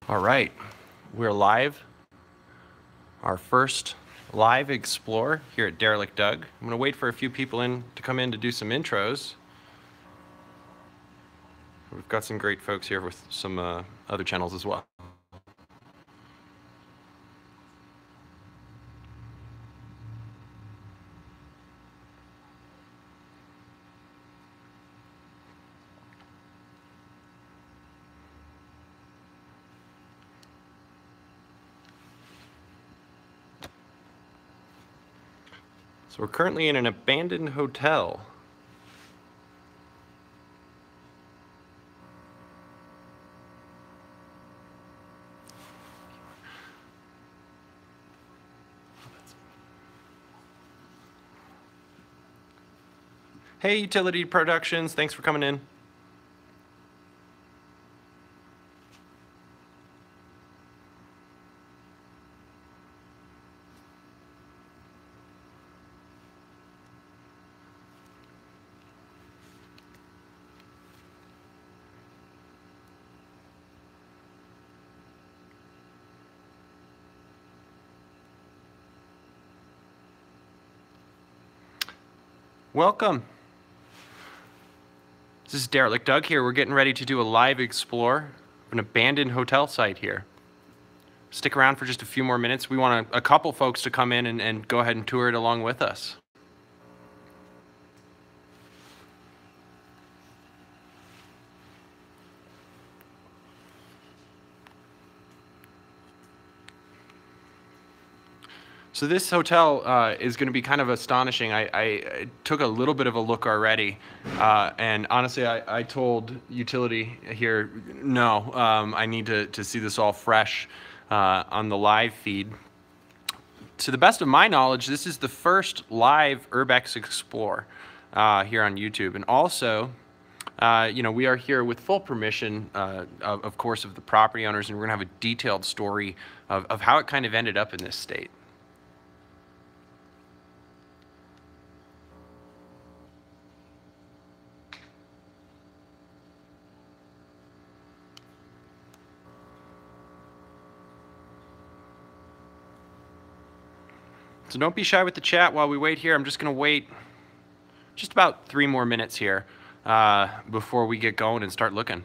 All right, we're live. Our first live explore here at Derelict Doug. I'm going to wait for a few people to come in to do some intros. We've got some great folks here with some other channels as well. So we're currently in an abandoned hotel. Hey, Utility Productions, thanks for coming in. Welcome. This is Derelict Doug here. We're getting ready to do a live explore of an abandoned hotel site here. Stick around for just a few more minutes. We want a couple folks to come in and go ahead and tour it along with us. So this hotel is going to be kind of astonishing. I took a little bit of a look already, and honestly, I told Utility here, no, I need to see this all fresh on the live feed. To the best of my knowledge, this is the first live Urbex Explore here on YouTube, and also, you know, we are here with full permission, of course, of the property owners, and we're going to have a detailed story of how it kind of ended up in this state. So don't be shy with the chat while we wait here. I'm just going to wait just about 3 more minutes here before we get going and start looking.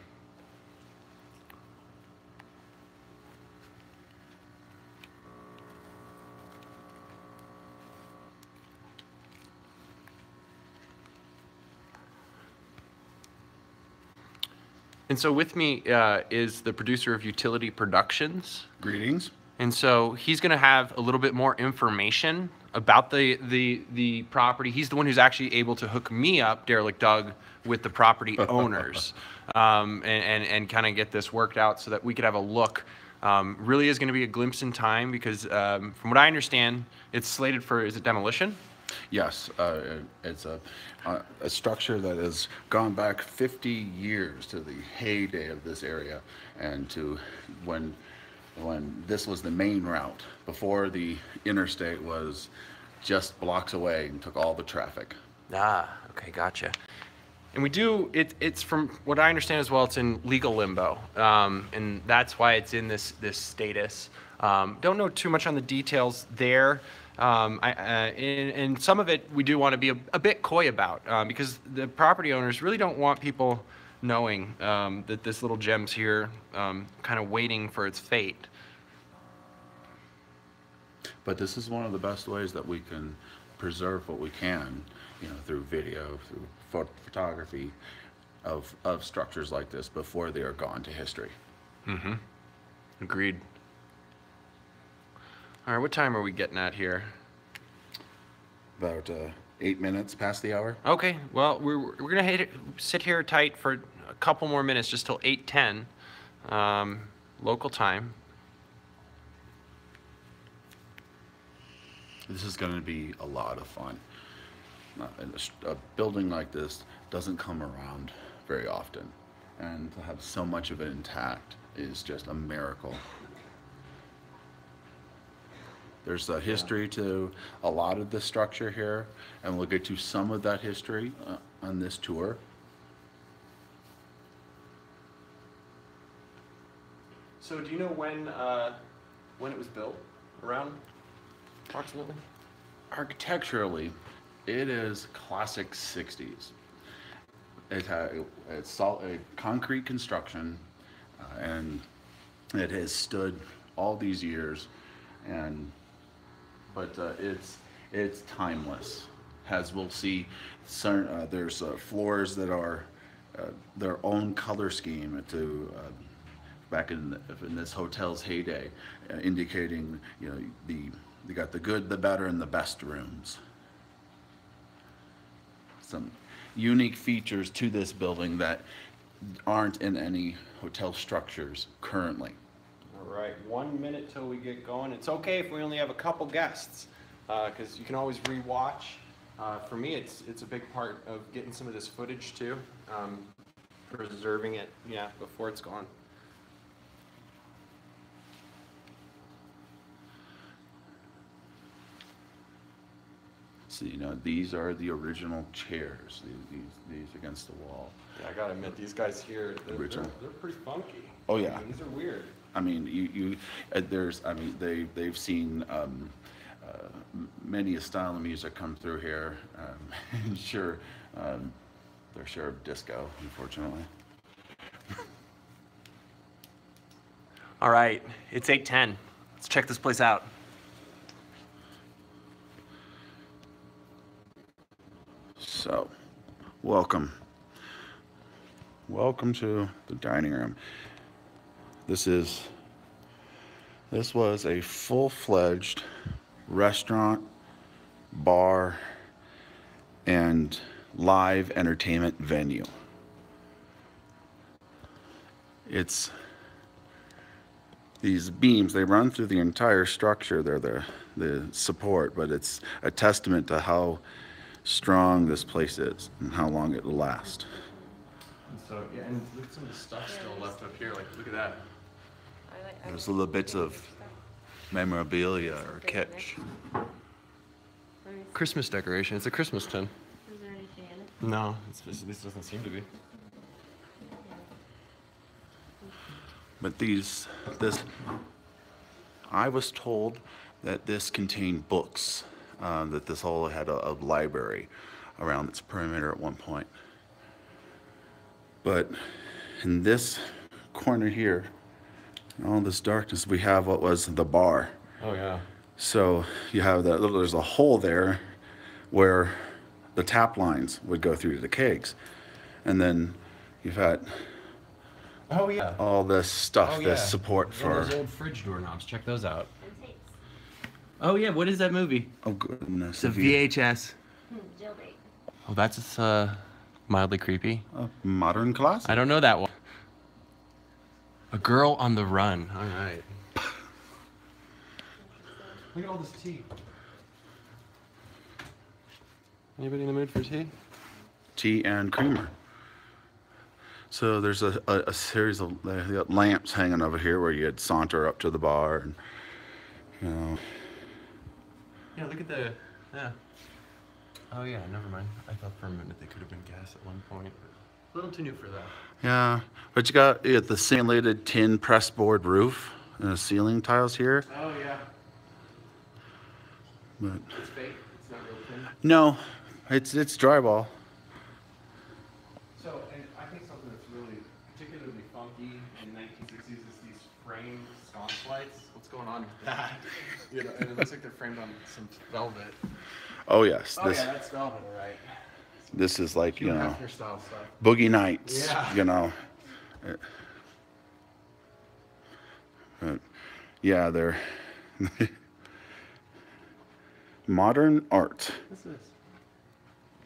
And so with me is the producer of Utility Productions. Greetings. And so he's going to have a little bit more information about the property. He's the one who's actually able to hook me up, Derelict Doug, with the property owners and kind of get this worked out so that we could have a look. Really is going to be a glimpse in time because from what I understand, it's slated for, is it demolition? Yes, it's a structure that has gone back 50 years to the heyday of this area and to when this was the main route before the interstate was just blocks away and took all the traffic. Ah, okay, gotcha. And we do, it's from what I understand as well, it's in legal limbo. And that's why it's in this status. Don't know too much on the details there. And some of it we do want to be a bit coy about because the property owners really don't want people knowing that this little gem's here kind of waiting for its fate. But this is one of the best ways that we can preserve what we can, you know, through video, through photography of structures like this before they are gone to history. Mm-hmm. Agreed. All right, what time are we getting at here? About 8 minutes past the hour. Okay, well, we're gonna sit here tight for a couple more minutes, just till 8:10 local time. This is going to be a lot of fun. A building like this doesn't come around very often, and to have so much of it intact is just a miracle. There's a history to a lot of the structure here, and we'll get to some of that history on this tour. So do you know when it was built? Around approximately? Architecturally, it is classic 60s. It's a concrete construction, and it has stood all these years, and but it's timeless. As we'll see, there's floors that are their own color scheme to back in this hotel's heyday, indicating they got the good, the better, and the best rooms. Some unique features to this building that aren't in any hotel structures currently. All right, 1 minute till we get going. It's okay if we only have a couple guests, because you can always re-watch. For me, it's a big part of getting some of this footage too, preserving it, yeah, before it's gone. So these are the original chairs. These against the wall. Yeah, I gotta admit, these guys here, they're pretty funky. Oh yeah. I mean, these are weird. I mean, they've seen many a style of music come through here. Sure, their share of disco, unfortunately. All right, it's 8:10. Let's check this place out. So, welcome to the dining room. This was a full-fledged restaurant, bar, and live entertainment venue. It's these beams, they run through the entire structure. They're the support, but it's a testament to how strong this place is and how long it will last. So yeah, and look at some of the stuff still left up here. Like, look at that. There's little bits of memorabilia or kitsch. Christmas decoration. It's a Christmas tin. Is there anything in it? No, this doesn't seem to be. But I was told that this contained books, that this whole had a library around its perimeter at one point. But in this corner here, in all this darkness, we have what was the bar. Oh yeah. So you have there's a hole there where the tap lines would go through to the kegs. And then you've had Oh yeah. all this stuff, yeah. this support for... those old fridge doorknobs. Check those out. And tapes. Oh yeah, what is that movie? Oh goodness. It's a VHS. Jailbait. Oh, that's mildly creepy. A modern classic. I don't know that one. A Girl on the Run. All right. Look at all this tea. Anybody in the mood for tea? Tea and creamer. So there's a series of they got lamps hanging over here where you'd saunter up to the bar and Yeah, look at the Oh yeah, never mind. I thought for a minute they could have been gas at one point. But a little too new for that. Yeah, but you got the simulated tin press board roof and the ceiling tiles here. Oh yeah. But It's fake. It's not real tin. no, it's drywall. So, and I think something that's really particularly funky in the 1960s is these framed sconce lights. What's going on with that? And it looks like they're framed on some velvet. Oh yes, Oh yeah, that's velvet, all right. this is like Hugh Hefner style stuff. Boogie Nights. Yeah. But, yeah, they're modern art. What's this?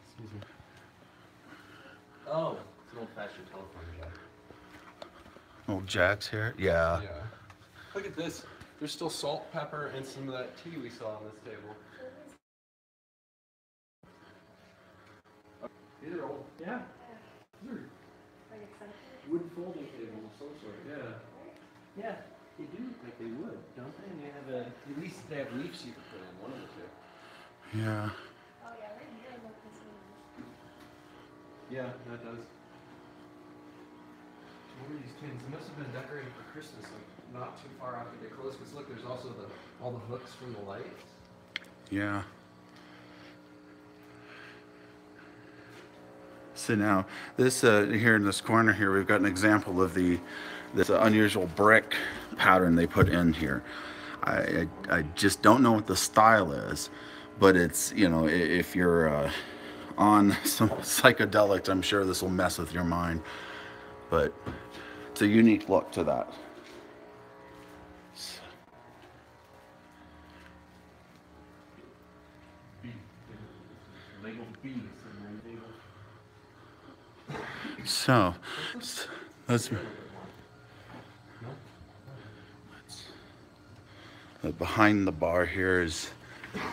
Excuse me. Oh, it's an old-fashioned telephone jack. Old Jack's here. Yeah. Yeah. Look at this. There's still salt, pepper, and some of that tea we saw on this table. These are old. Yeah. These are wooden folding tables of some sort. Yeah. Yeah. They do look like they would, don't they? And they have at least they have leaves you can put in, one of the two. Yeah. Oh yeah, right here. Look, this one. Yeah, that does. What are these tins? They must have been decorated for Christmas, like not too far after they closed. Because look, there's also all the hooks from the lights. Yeah. So now, this here in this corner here, we've got an example of this unusual brick pattern they put in here. I just don't know what the style is, but it's, you know, if you're on some psychedelics, I'm sure this will mess with your mind. But it's a unique look to that. So, let's behind the bar here is, let's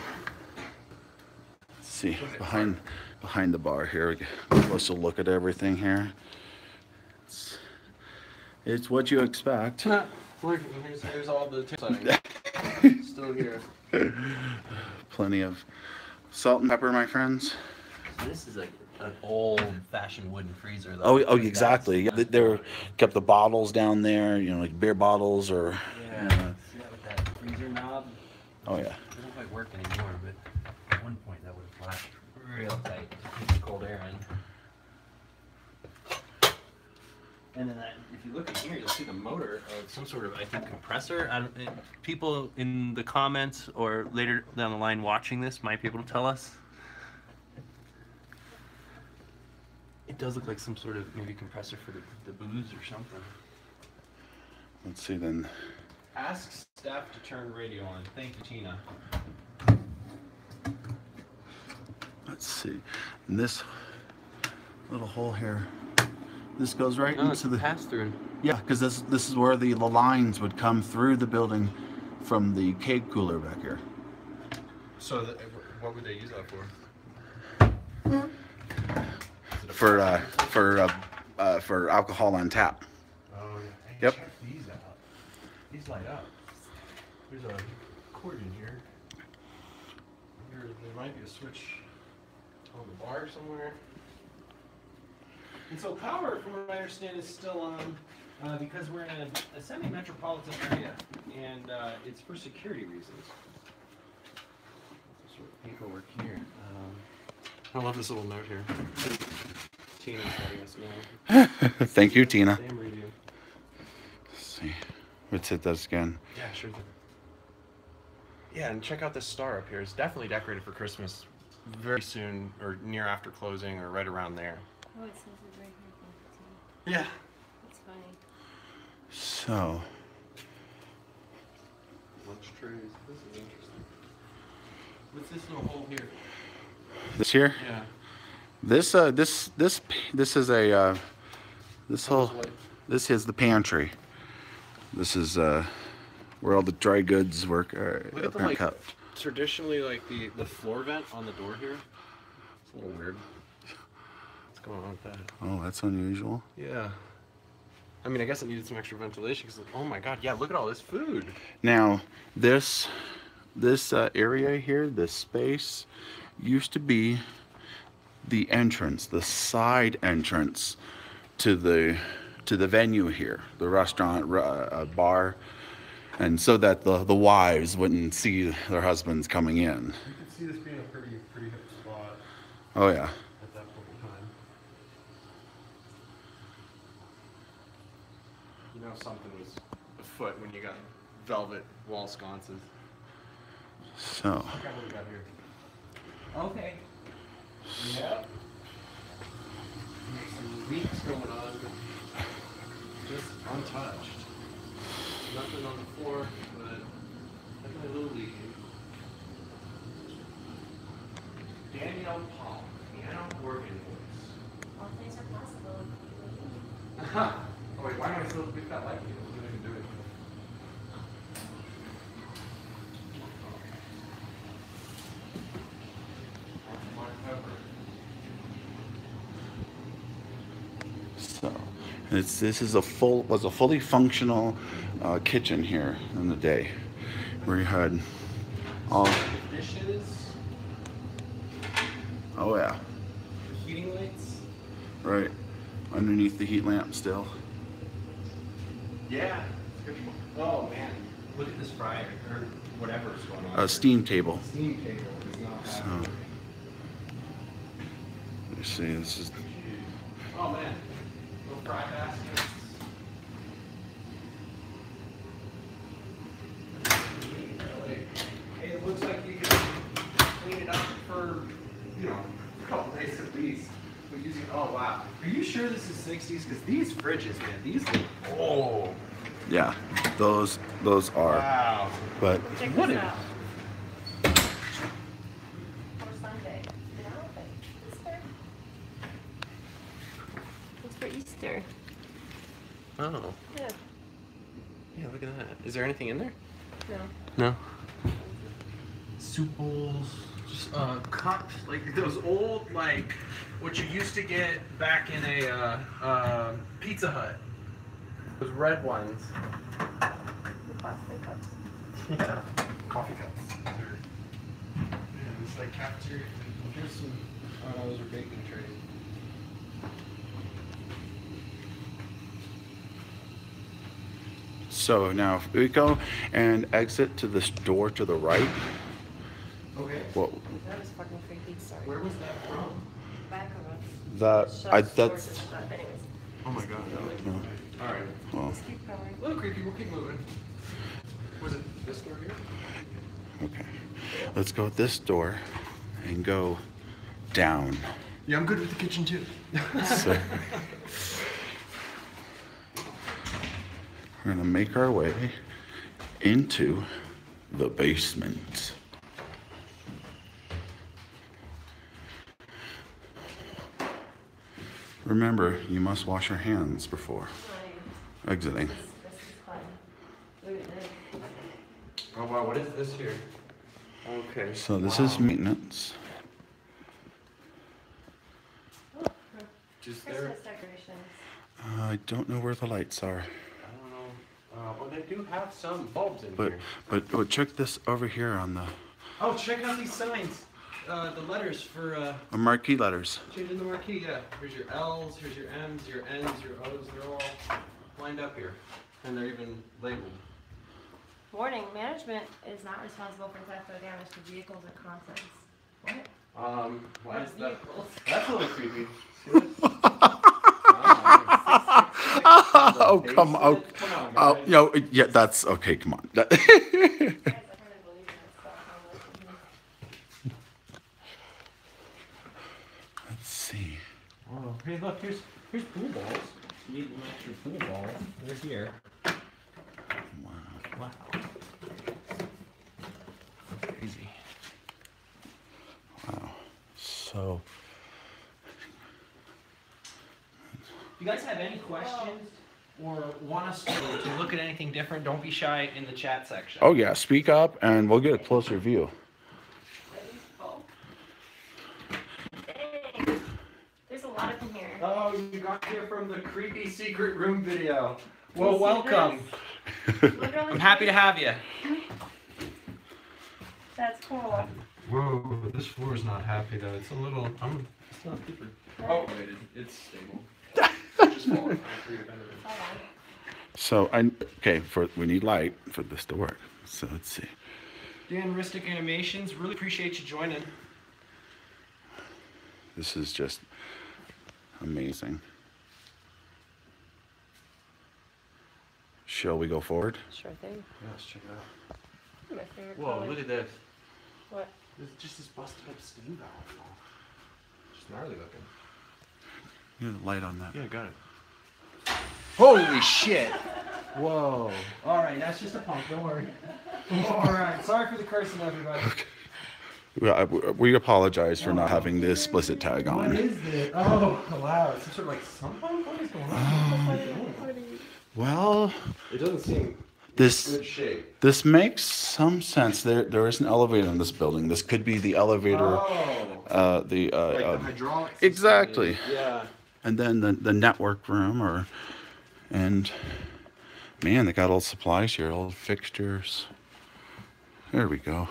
see, behind the bar here, we get a closer look at everything here. It's what you expect. Look, here's all the settings. Still here. Plenty of salt and pepper, my friends. This is like an old-fashioned wooden freezer. Though. Oh, exactly. Yeah, they were kept the bottles down there, you know, like beer bottles or. Yeah. See that with that freezer knob? Oh yeah. It doesn't quite work anymore, but at one point that would have latched real tight to keep the cold air in. And then if you look in here, you'll see the motor of some sort of, I think, compressor. People in the comments or later down the line watching this might be able to tell us. It does look like some sort of maybe compressor for the booze or something. Let's see then. Ask staff to turn radio on. Thank you, Tina. Let's see. And this little hole here, this goes right No, it's into the pass through. Yeah, because this is where the lines would come through the building from the keg cooler back here. So, what would they use that for? For alcohol on tap. Oh, yeah. Hey, Yep. check these out. These light up. There's a cord in here. There might be a switch on the bar somewhere. And so power, from what I understand, is still on because we're in a semi-metropolitan area, and it's for security reasons. Sort of paperwork here. I love this little note here. Tina's letting us know. Thank you, Tina. Damn review. Let's see. Let's hit this again. Yeah, sure thing. Yeah, and check out this star up here. It's definitely decorated for Christmas very soon, or near after closing, or right around there. Oh, it says it right here. Yeah. That's funny. So, Lunch trays. This is interesting. What's this little hole here? this here, Yeah. this is a this whole this is the pantry. This is where all the dry goods work. Look at the traditionally the floor vent on the door here. It's a little weird. What's going on with that? Oh, that's unusual. Yeah. I mean, I guess it needed some extra ventilation because, oh my God, yeah, look at all this food. Now, this area here, this space, used to be the entrance, the side entrance to the venue here, the restaurant, bar, and so that the wives wouldn't see their husbands coming in. You can see this being a pretty hip spot Oh yeah. at that point in time. You know something was afoot when you got velvet wall sconces. So, Look at what we got here. Okay. Yep. Some leaks going on, but just untouched. Nothing on the floor, but definitely a little leaky. Danielle Paul, piano organ voice. All things are possible. Oh wait, why am I still pick that like you? What did I even do it? so this is was a fully functional kitchen here in the day, where you had all. Dishes, Oh yeah, heating lights. right underneath the heat lamp still. Yeah. Oh man, look at this fryer or whatever is going on. A steam table. Steam table is not So, happening. you see, this is. Oh man, little fry baskets. Hey, it looks like you can clean it up for, you know, a couple days at least. But using, oh wow. Are you sure this is 60s? Because these fridges, man, these look, oh. Yeah, those are. Wow. But Check What this is- out. For Sunday. No, but Easter. It's for Easter. Oh. Yeah. Yeah, look at that. Is there anything in there? No. No. Soup bowls, just cups, like those old, like what you used to get back in a Pizza Hut. Those red ones. The plastic cups. Yeah. Coffee cups. Yeah, it's like cafeteria. Here's some. Oh, no, those are baking trays. so now if we go and exit to this door to the right. Okay. Well, That was fucking freaky. Sorry. Where was that from? Back of us. that Shelves, that's. storage, and stuff. Anyways, Oh my god. No, All right. well, just keep going. A little creepy. We'll keep moving. Was it this door here? okay. Let's go at this door and go down. Yeah, I'm good with the kitchen too. So, we're gonna make our way into the basement. Remember, you must wash your hands before exiting. This is fun. Look at this. Oh wow, what is this here? Okay. So this is maintenance. Just there. Christmas decorations. I don't know where the lights are, I don't know. Well, they do have some bulbs in but here. but check this over here on the Oh, check out these signs. The letters for marquee letters. changing the marquee. Yeah. Here's your L's. Here's your M's. Your N's. Your O's. They're all lined up here, and they're even labeled. Warning, management is not responsible for theft or damage to vehicles or contents. What? Why is What that? vehicles? That's a little creepy. Oh come on! Come on, Oh guys. no! Yeah, that's okay. Come on. Guys, I couldn't believe that stuff on this. Let's see. Oh, hey, look, here's pool balls. You need an extra pool ball. They're here. Wow. Wow. Crazy. Wow. So If you guys have any questions or want us to look at anything different, don't be shy in the chat section. oh yeah, speak up and we'll get a closer view. Oh. Dang. There's a lot up in here. Oh, you got here from the creepy secret room video. you Well, see welcome. Literally, I'm happy to have you. That's cool. Whoa, this floor is not happy though. It's a little. It's not super. Oh, wait, it's stable. Just fall on concrete if anything. Hold on. So we need light for this to work. So let's see. Dan Ristic Animations, really appreciate you joining. This is just amazing. Shall we go forward? Sure thing. Yeah, let's check it out. My favorite Whoa, color. look at this. What? There's just this busted up steam valve. Just gnarly looking. You have the light on that. Yeah, got it. Holy shit! Whoa. Alright, that's just a pump, don't worry. Alright, sorry for the cursing, everybody. We apologize for not having the explicit tag What on. is this? Oh, wow. It's some sort of like sump pump? What is going on? Well, It doesn't seem this good shape. this makes some sense. There is an elevator in this building. This could be the elevator. Oh. The Like the hydraulics. exactly. Yeah. And then the network room, and man, they got old supplies here, old fixtures. There we go.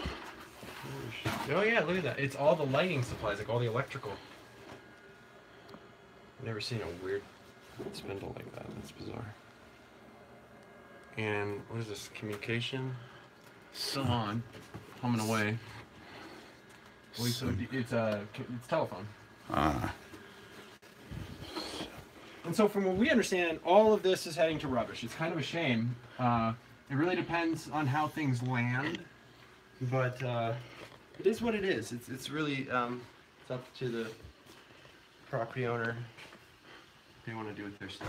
Oh yeah, look at that. It's all the lighting supplies, like all the electrical. I've never seen a weird spindle like that. That's bizarre. And what is this? Communication? Still on. Humming away. Wait, so it's telephone. And so from what we understand, all of this is heading to rubbish. It's kind of a shame. It really depends on how things land, but it is what it is. It's really it's up to the property owner what they want to do with their stuff.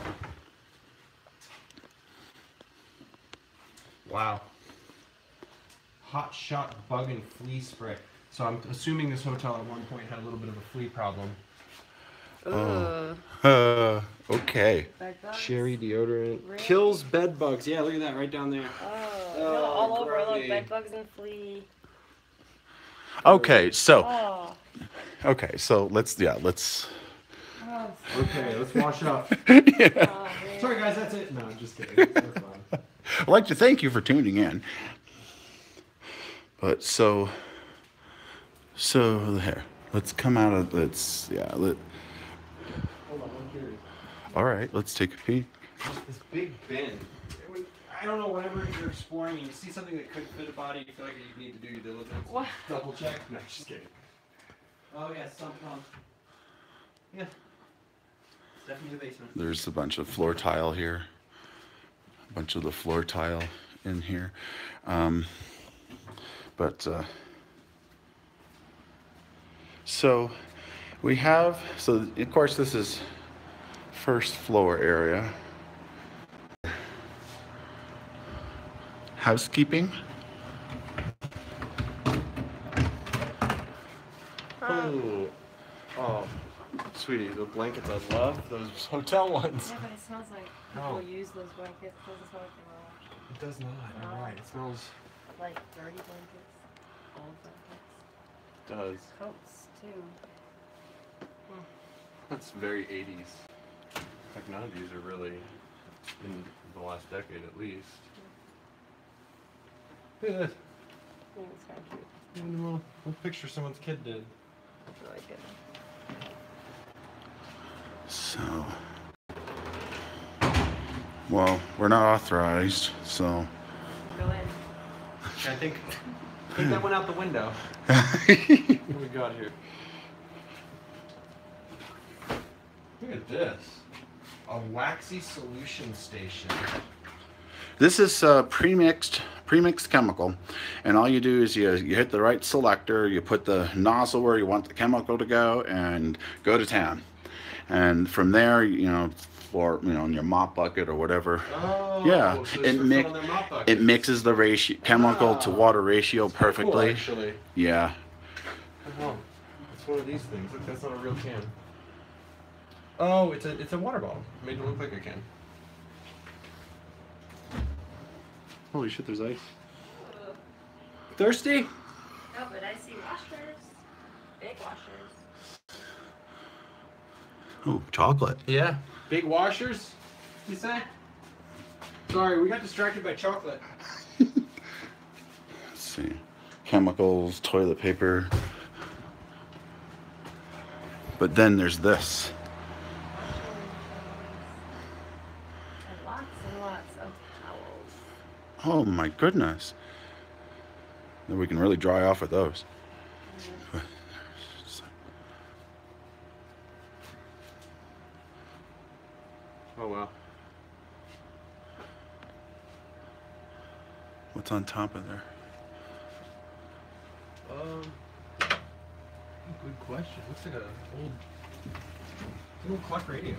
Wow. Hot shot bug and flea spray. So I'm assuming this hotel at one point had a little bit of a flea problem. Okay. Bed bugs? Cherry deodorant. Really? Kills bed bugs. Yeah, look at that right down there. Oh, no, all over. Look, grubby. bed bugs and flea. Okay, so Oh. let's Oh, Okay, let's wash up. oh, man. Sorry guys, that's it. No, I'm just kidding. That's fine. I'd like to thank you for tuning in. But so here, let's come out of Hold on, I'm curious. all right, let's take a peek. This big bin. I don't know, whenever you're exploring and you see something that could fit a body, you feel like you need to do your diligence. What? Double check? No, just kidding. Oh yeah, sump pump. Yeah. It's definitely the basement. There's a bunch of floor tile here. A bunch of the floor tile in here. So we have, so of course this is first floor area. Housekeeping. Oh. Oh. Sweetie, the blankets I love, those hotel ones. Yeah, but it smells like Oh. people use those blankets. It doesn't smell like they were washed. It does not, you're right. It smells, Like dirty blankets, old blankets, does. coats too. That's very 80s. Like none of these are really in the last decade at least. Look at this. I think it's kind of cute. Even a little picture someone's kid did. It's really good. So, well, we're not authorized, so. Go in. I think that went out the window. What do we got here? Look at this. A waxy solution station. This is premixed chemical, and all you do is you hit the right selector, you put the nozzle where you want the chemical to go, and go to town. And from there, or in your mop bucket or whatever. Oh, Yeah, so it mixes the ratio, chemical to water ratio perfectly. Cool, actually. Yeah. Oh, it's one of these things. Look, that's not a real can. Oh, it's a water bottle made to look like a can. Holy shit, there's ice. Thirsty? No, but I see washers. Big washers. Oh, chocolate. Yeah. Big washers, you say? Sorry, we got distracted by chocolate. Let's see. Chemicals, toilet paper. But then there's this. And lots of towels. Oh my goodness. Then we can really dry off with those. Oh wow. What's on top of there? Good question. Looks like an old clock radio.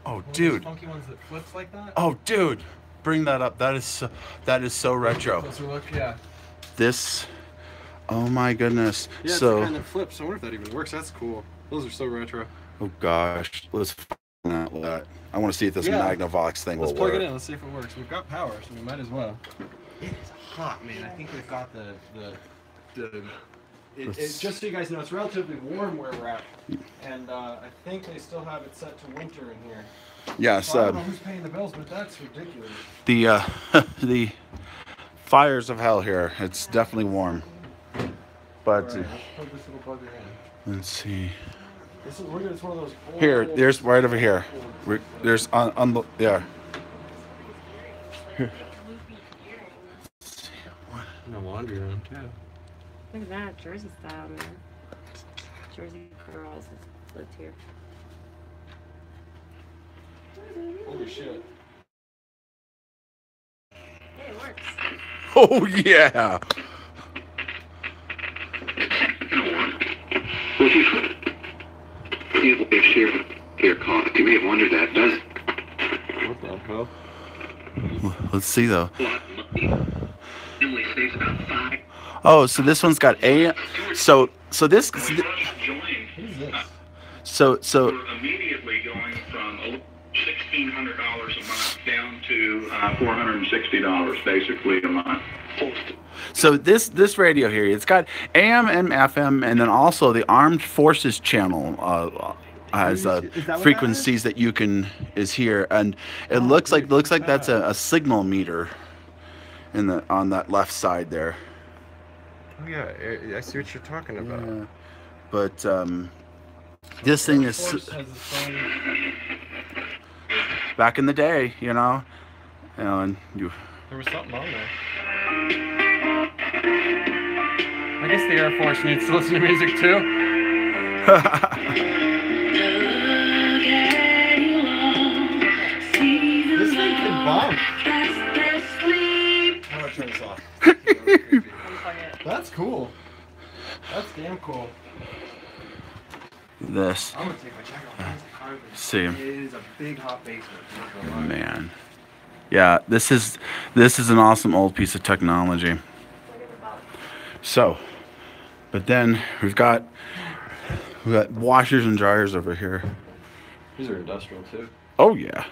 Oh, One of those dude. funky ones that flips like that. Oh, dude. Bring that up. That is so retro. Closer look, yeah. This. Oh my goodness. Yeah, it's the So. kind that flips. I wonder if that even works. That's cool. Those are so retro. Oh gosh. Let's find out that. I want to see if this Yeah. Magnavox thing Let's will plug work. it in. Let's see if it works. We've got power, so we might as well. It is hot, man. I think they've got just so you guys know, it's relatively warm where we're at, and I think they still have it set to winter in here. Yes. So I don't know who's paying the bills, but that's ridiculous. The the fires of hell here. It's definitely warm. But All right, let's plug this little bugger in. let's see. It's one of those old, Here, there's right over here. There's on the yeah. loopy earrings. In the laundry room too. Look at that, Jersey style, man. Jersey girls have lived here. Holy shit. Hey, it works. Oh yeah. Well, if you share your cost, you may have wondered that, does it? What the hell? Let's see though. Emily saves about 5. Oh, so this one's got a. So this. When we first joined, So we're immediately going from $1,600 a month down to $460 basically a month. So this radio here, it's got AM and FM, and then also the Armed Forces channel has frequencies that you can is here, and it looks like that's a signal meter in the on that left side there. Oh yeah, I see what you're talking about. Yeah. But this thing is back in the day, and you. There was something on there. I guess the Air Force needs to listen to music too. This thing can bump. I'm gonna turn this off. That's cool. That's damn cool. This. I'm gonna take my jacket off. See. It is a big hot basement. Man. Yeah, this is an awesome old piece of technology. So, but then we've got washers and dryers over here. These are industrial too. Oh yeah.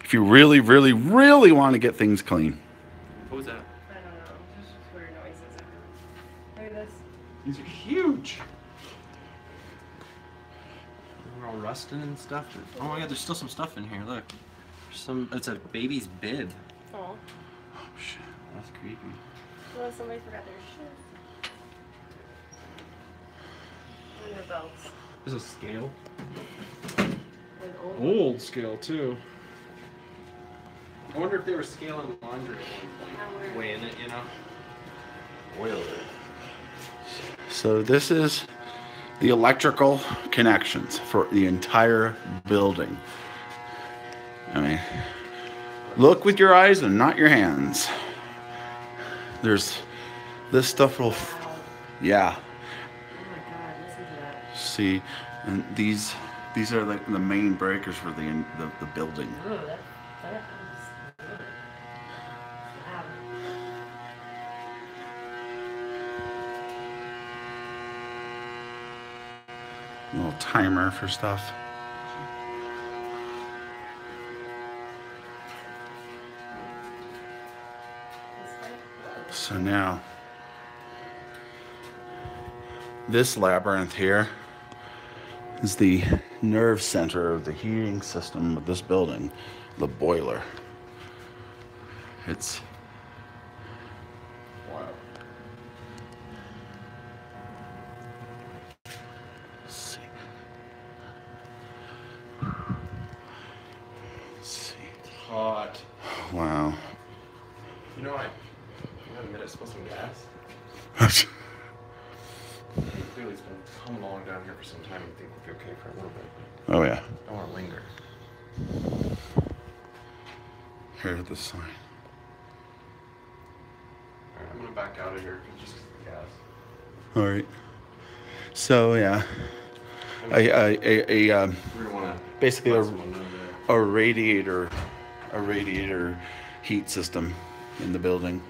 If you really, really, really want to get things clean. What was that? I don't know. There's just weird noises. Look at this. These are huge. They're all rusting and stuff. Oh my god, there's still some stuff in here. Look. There's it's a baby's bib. Oh. Oh shit. That's creepy. Well, somebody forgot their shoes. And their belts. There's a scale. An old Old scale too. I wonder if they were scaling laundry at one point. Weighing it, Oil it. So this is the electrical connections for the entire building. I mean, look with your eyes and not your hands. There's this stuff will, yeah. Oh my god, listen to that. See, and these are like the main breakers for the building. Ooh, that is good. Loud. A little timer for stuff. So now, this labyrinth here is the nerve center of the heating system of this building, the boiler. It's Wow. let's see. Let's see. Hot. Wow. You know, I gotta admit, I smell some gas. Clearly, it's been coming along down here for some time. I think we'll be okay for a little bit. Oh yeah. I don't want to linger. Here's the sign. Alright, I'm gonna back out of here just because of the gas. All right. So yeah, We're gonna want to basically a radiator heat system in the building.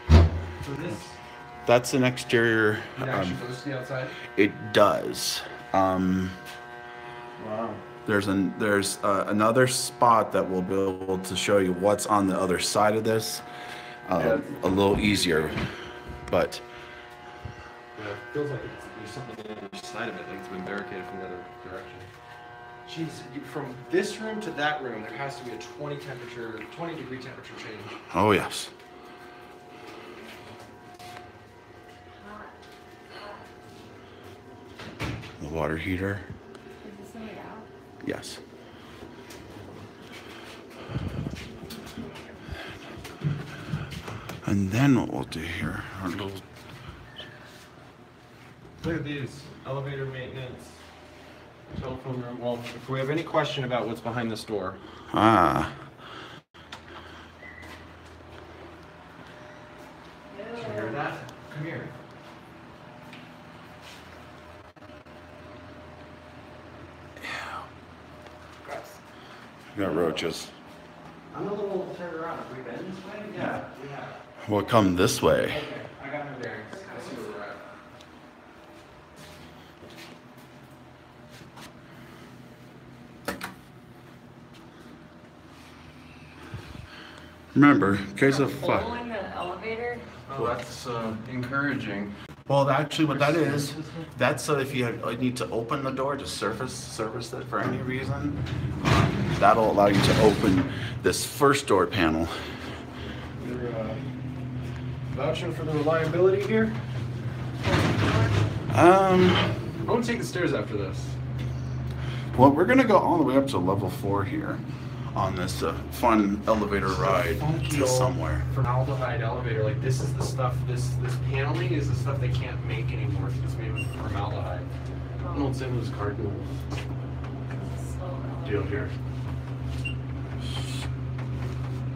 So this That's an exterior. actually goes to the outside. It does. Wow. There's another spot that we'll be able to show you what's on the other side of this. Yeah. A little easier, but Yeah, it feels like there's something on the other side of it, like it's been barricaded from the other direction. Jeez, from this room to that room, there has to be a 20 degree temperature change. oh yes. The water heater. Is this somebody out? Yes. And then what we'll do here, our little, Look at these, elevator maintenance, telephone room. Well, if we have any question about what's behind this door. ah, Did you hear that? Come here. we got roaches. I'm a little turned around. Have we been this way? Yeah, we have. We'll come this way. Okay, I got my bearings. I see where we're at. Remember, in case of fire. Hole in the elevator? Oh, that's encouraging. Well, actually, what that is, that's if you need to open the door to service it for any reason. That'll allow you to open this first door panel. You're vouching for the reliability here? I want to take the stairs after this. Well, we're gonna go all the way up to level 4 here on this fun elevator ride Funky to old somewhere. formaldehyde elevator. Like this is the stuff. This paneling is the stuff they can't make anymore. It's made with formaldehyde. An old St. Louis Cardinals deal here.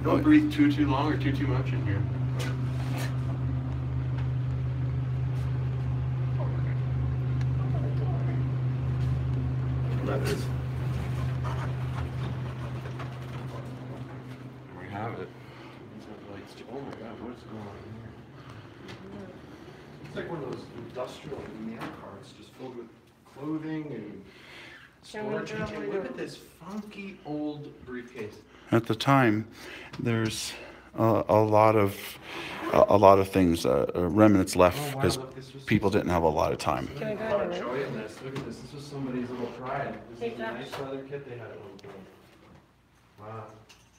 Don't breathe too long or too much in here. That is. We have it. Oh my God, what's going on here? It's like one of those industrial mail carts just filled with clothing and storage. And look at this funky old briefcase. At the time, there's a lot of things, remnants left Oh, wow, because look, this was- people didn't have a lot of time. Can I A go lot of to joy in this. Look at this. This was somebody's little pride. This Take is a that. nice leather kit they had at one point. Wow,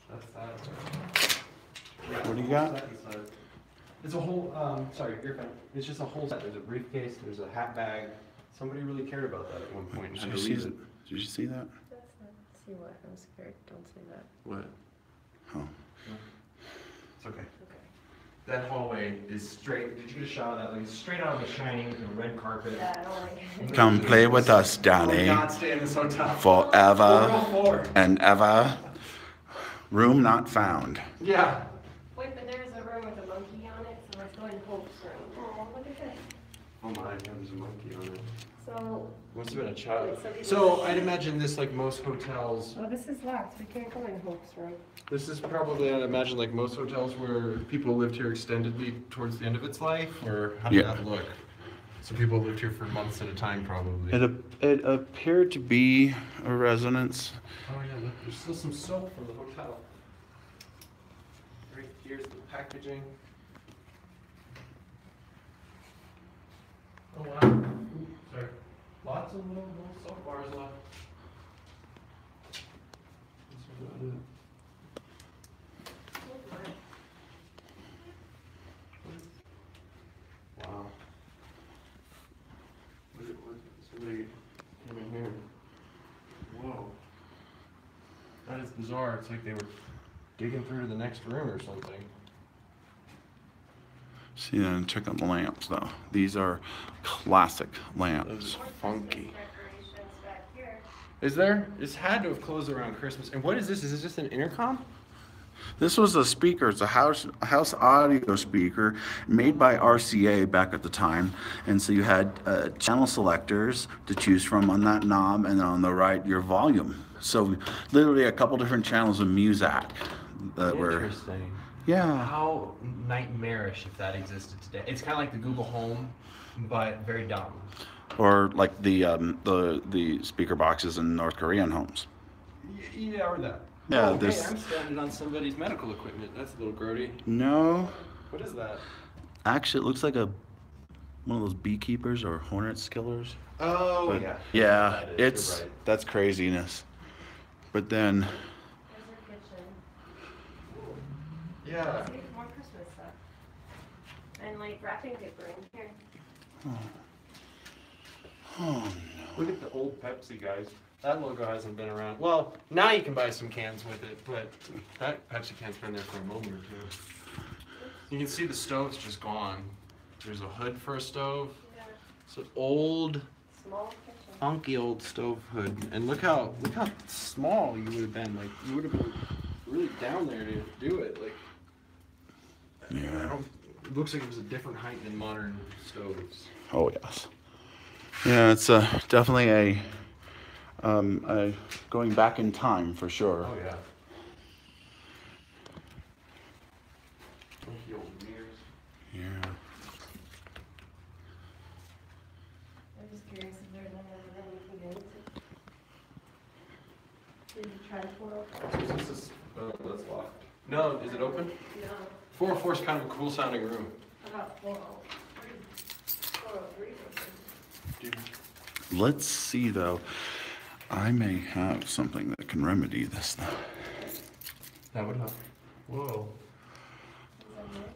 that's that. Yeah, What do you the whole got? set inside. It's a whole. Sorry, you're fine. It's just a whole set. There's a briefcase. There's a hat bag. Somebody really cared about that at one point. And Did had you to see leave that? Did you see that? That's not, see what, I'm scared, don't say that. What? Oh. It's okay. Okay. That hallway is straight. Did you get a shot of that? Like straight out of The Shining, the red carpet. Yeah, I don't like it. Come play with us, Oh, Danny, God, stay in this hotel. forever 404. and ever. Room not found. Yeah. Wait, but there's a room with a monkey on it, so let's go in Hope's room. Oh, look at this. Oh my, there's a monkey on it. So, Must have been a child. Wait, so these So are- I'd imagine this, like most hotels, oh, this is locked, we can't go in Hope's room. this is probably, I'd imagine, like most hotels where people lived here extendedly towards the end of its life, or how did Yeah. that look? So people lived here for months at a time, probably. It appeared to be a residence. Oh yeah, look, there's still some soap from the hotel. Right here's the packaging. Oh wow. Ooh, sorry. Lots of little soap bars left. That's about it. Wow. Look at what somebody came in here. Whoa. That is bizarre. It's like they were digging through to the next room or something. See, then check out the lamps though. These are classic lamps. Those are funky. Decorations back here. Is there? It's had to have closed around Christmas. And what is this? Is this just an intercom? This was a speaker. It's a house audio speaker made by RCA back at the time. And so you had channel selectors to choose from on that knob, and then on the right, your volume. So literally a couple different channels of music that were, Interesting. yeah. How nightmarish if that existed today. It's kind of like the Google Home, but very dumb. Or like the speaker boxes in North Korean homes. Yeah, or that. Yeah, Oh, this- hey, I'm standing on somebody's medical equipment. That's a little grody. No, What is that? actually it looks like one of those beekeepers or hornet killers. Oh, But yeah. yeah, That is, it's you're right. that's craziness. But then There's our kitchen. Yeah. See, more Christmas stuff. And like wrapping paper in here. Look at the old Pepsi, guys. That logo hasn't been around. Well, now you can buy some cans with it, but that Pepsi can's been there for a moment or two. You can see the stove's just gone. There's a hood for a stove. Yeah. It's an old, Small kitchen. funky old stove hood. And look how small you would have been. Like you would have been really down there to do it. Like Yeah. it looks like it was a different height than modern stoves. Oh yes. Yeah, it's definitely a going back in time for sure. Oh yeah. Funky old mirrors. Yeah. I'm just curious if there's another room we can go to. Did you try the portal? This is, that's locked. No, is it open? No. 404 is kind of a cool sounding room. About 403. 403 open. Let's see though. I may have something that can remedy this though. That would help. Whoa. Is that right?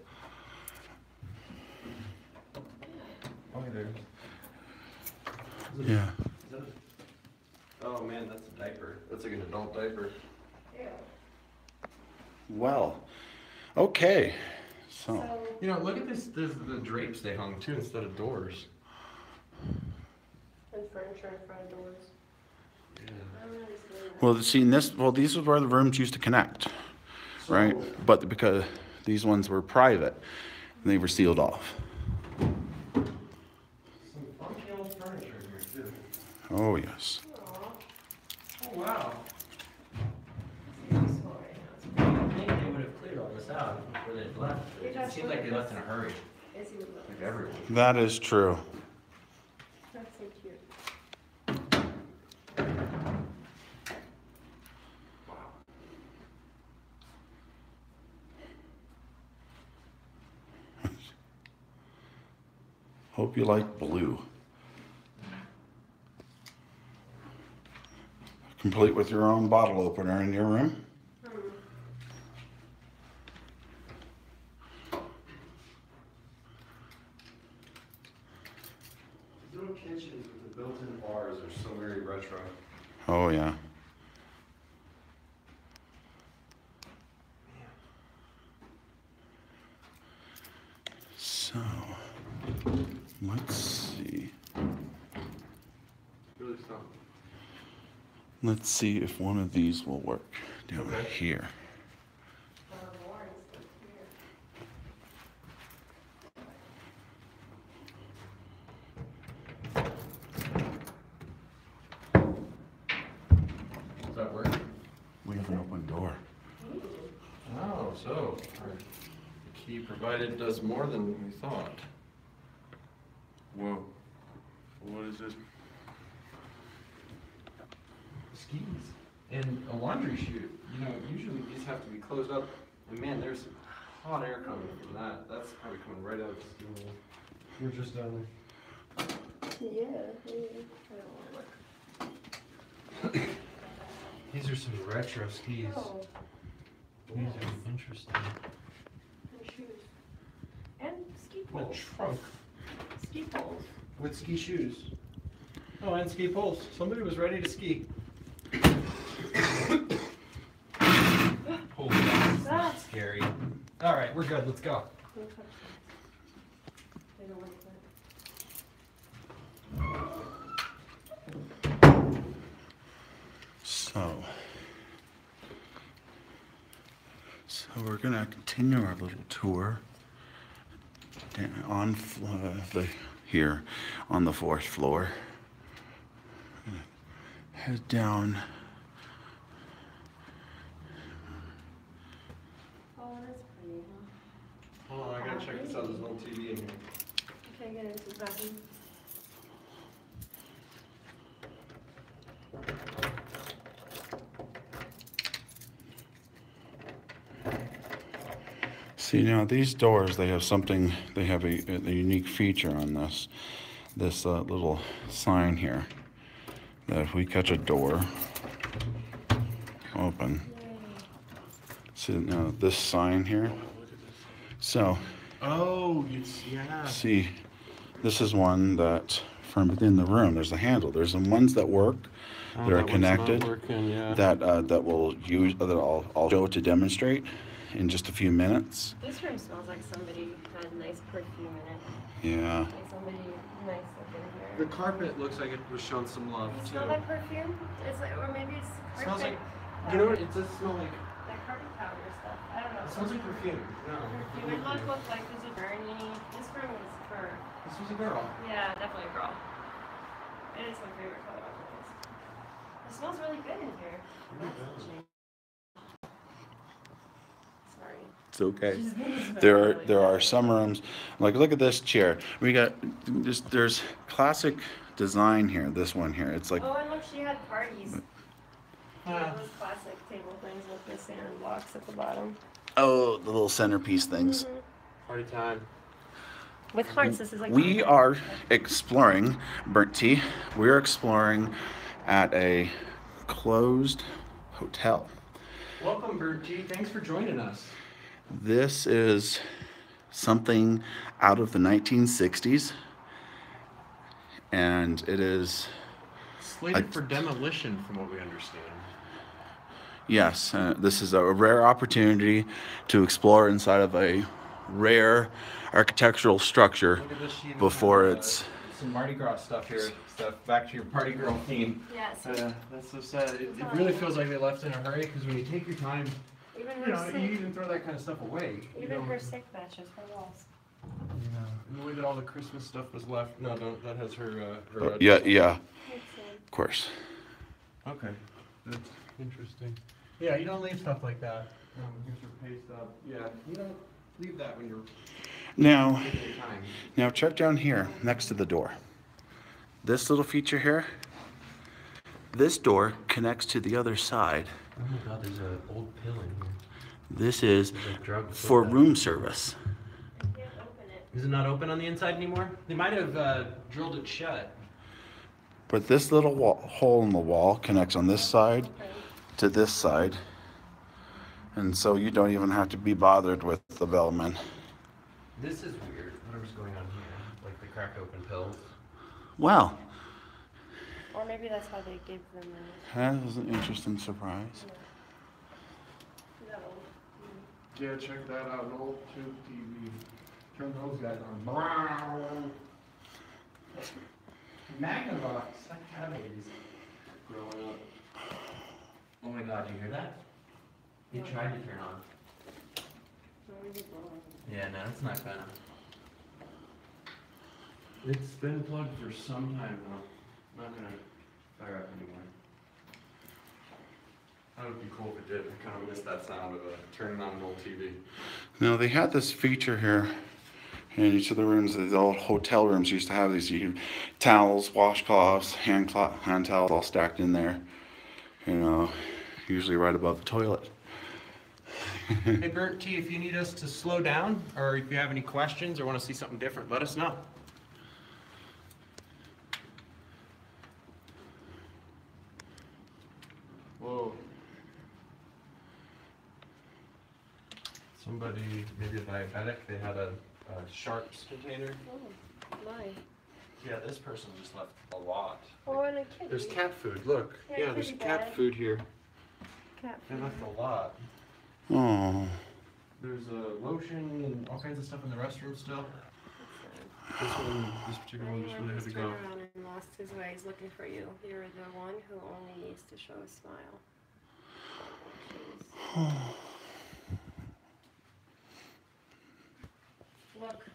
Oh, there. Yeah. Oh man, that's a diaper. That's like an adult diaper. Ew. Well, okay. So, So, You know, look at this. The drapes they hung too instead of doors. and furniture in front of doors. Yeah. I don't really see that. well, see, these are where the rooms used to connect, right? But because these ones were private, they were sealed off. Some funky old furniture here too. Oh yes. Aw. Oh wow. It's useful right now. I think they would have cleared all this out before they left. It seems like they left in a hurry, It's useful. like everyone. That is true. That's so cute. Hope you like blue. Complete with your own bottle opener in your room. Little kitchens with the built-in bars are so very retro. Oh yeah. So, let's see. Really something. Let's see if one of these will work down Okay. here. More and stuff here. Does that work? We have an open door. Oh, so our key provided does more than we thought. Whoa. What is this? Skis. And a laundry chute. You know, usually these have to be closed up. And man, there's some hot air coming from that. That's probably coming right out of the ski hole. We're just down Yeah, I don't want there. These are some retro skis. to look. Oh, These are interesting. and shoes. And ski A poles. trunk Ski poles. with ski shoes. Oh, and ski poles. Somebody was ready to ski. Holy, that's scary. All right, we're good. Let's go. Don't touch that. They don't like that. So we're gonna continue our little tour on here on the 4th floor. Head down. Oh, that's pretty, huh? Hold on, I gotta check this out. There's no TV in here. Okay, get into the bathroom. See now these doors, they have something. They have a unique feature on this little sign here. That if we catch a door open, see now this sign here. So Oh, yeah. see, this is one that from within the room. There's a handle. There's some ones that work that are connected. Working, yeah. That will use that I'll show to demonstrate, in just a few minutes. This room smells like somebody had nice perfume in it. Yeah. Like somebody nice looking here. The carpet looks like it was shown some love You too. smell that perfume? It's like, or maybe it's It smells like, carpet you know what? powder. It does smell like. Like carpet powder stuff. I don't know. It smells like perfume. No. Perfume. It might look like there's a burn any. This room is for. This was a girl. Yeah, definitely a girl. It is my favorite color on the list. It smells really good in here. That's the change. Sorry. It's okay. Just made it smell There really are good. some rooms, like look at this chair. We got there's classic design here. This one here. It's like Oh, and look, she had parties. Ah. Those classic table things with the sand blocks at the bottom. oh the little centerpiece things. Party time. With hearts, this is like. We are exploring burnt tea. We're exploring at a closed hotel. Welcome, Bertie. Thanks for joining us. This is something out of the 1960s, and it is, Slated for demolition, from what we understand. yes, this is a rare opportunity to explore inside of a rare architectural structure Look at this. She even before has, it's, some Mardi Gras stuff here. Back to your party girl theme. Yes. That's so sad. It really feels like they left in a hurry because when you take your time, Even you her know, you sick. even throw that kind of stuff away. You Even know? her sick batches, her walls. Yeah. And the way that all the Christmas stuff was left. No, don't. That has her. yeah, Makes sense. of course. Okay. That's interesting. Yeah, you don't leave stuff like that. Here's your pay stub. Yeah, you don't leave that when you're Now, taking your time. now check down here next to the door. This little feature here, this door connects to the other side. Oh my god, there's an old pill in here. This is There's a drug for soda. room service. You can't open it. Is it not open on the inside anymore? They might have drilled it shut. But this little hole in the wall connects on this side Okay. to this side. And so you don't even have to be bothered with the bellman. This is weird. Whatever's going on here. Like the cracked open pills. Well, Or maybe that's how they gave them that was an interesting surprise. no. Yeah, check that out. An old tube TV. Turn those guys on. Magnavox. I had these growing up. Oh my god, you hear that? He tried to turn on. Yeah, no, it's not gonna. It's been plugged for some time now. Not gonna fire up anymore. That would be cool if it did. I kind of miss that sound of turning on an old TV. Now they had this feature here in each of the rooms. The old hotel rooms used to have these towels, washcloths, hand towels all stacked in there. You know, usually right above the toilet. Hey, Bert T, if you need us to slow down, or if you have any questions or want to see something different, let us know. Whoa. Somebody, maybe a diabetic, they had a sharps container. Oh, my. Yeah, this person just left a lot. Oh, and a kitty. There's cat food, look. Yeah, Yeah, there's kitty cat bag. food here. Cat They food. left a lot. Oh, There's lotion and all kinds of stuff in the restroom still. This particular one just really had to Turned go. around and lost his way. He's looking for you. You're the one who only needs to show a smile. Jeez. Look.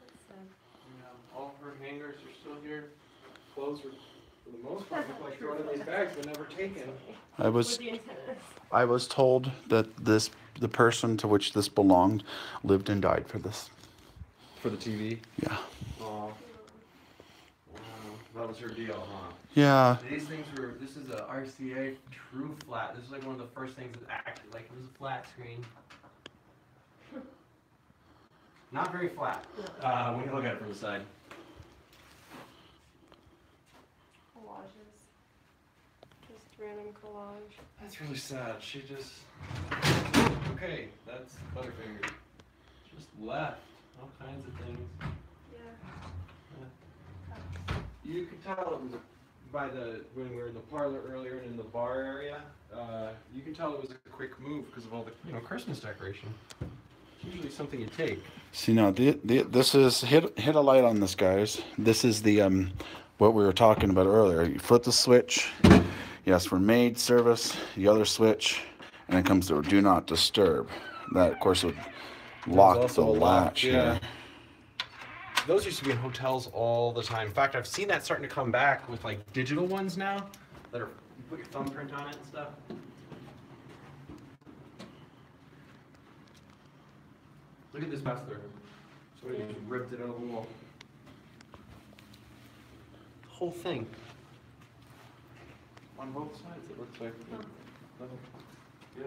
That's sad. Yeah, all of her hangers are still here. Clothes are, for the most part, look like thrown in these bags, but never taken. I was With the antennas. I was told that the person to which this belonged lived and died for this. For the TV? Yeah. Oh. Wow. That was her deal, huh? Yeah. These things were, this is a RCA true flat. This is like one of the first things that acted like it was a flat screen. Not very flat. When you look at it from the side. Collages. Just random collage. That's really sad. She just, okay, that's Butterfinger. Just left all kinds of things. Yeah. You could tell it was a by when we were in the parlor earlier and in the bar area, you can tell it was a quick move because of all the Christmas decoration. It's usually something you take. See now, this is hit a light on this, guys. This is the what we were talking about earlier. You flip the switch. Yes, for maid service. The other switch, and it comes to do not disturb. That of course would lock the latch here. Those used to be in hotels all the time. In fact, I've seen that starting to come back with like digital ones now that are you put your thumbprint on it and stuff. Look at this master. Somebody just ripped it out of the wall. The whole thing. On both sides, it looks like. Yeah.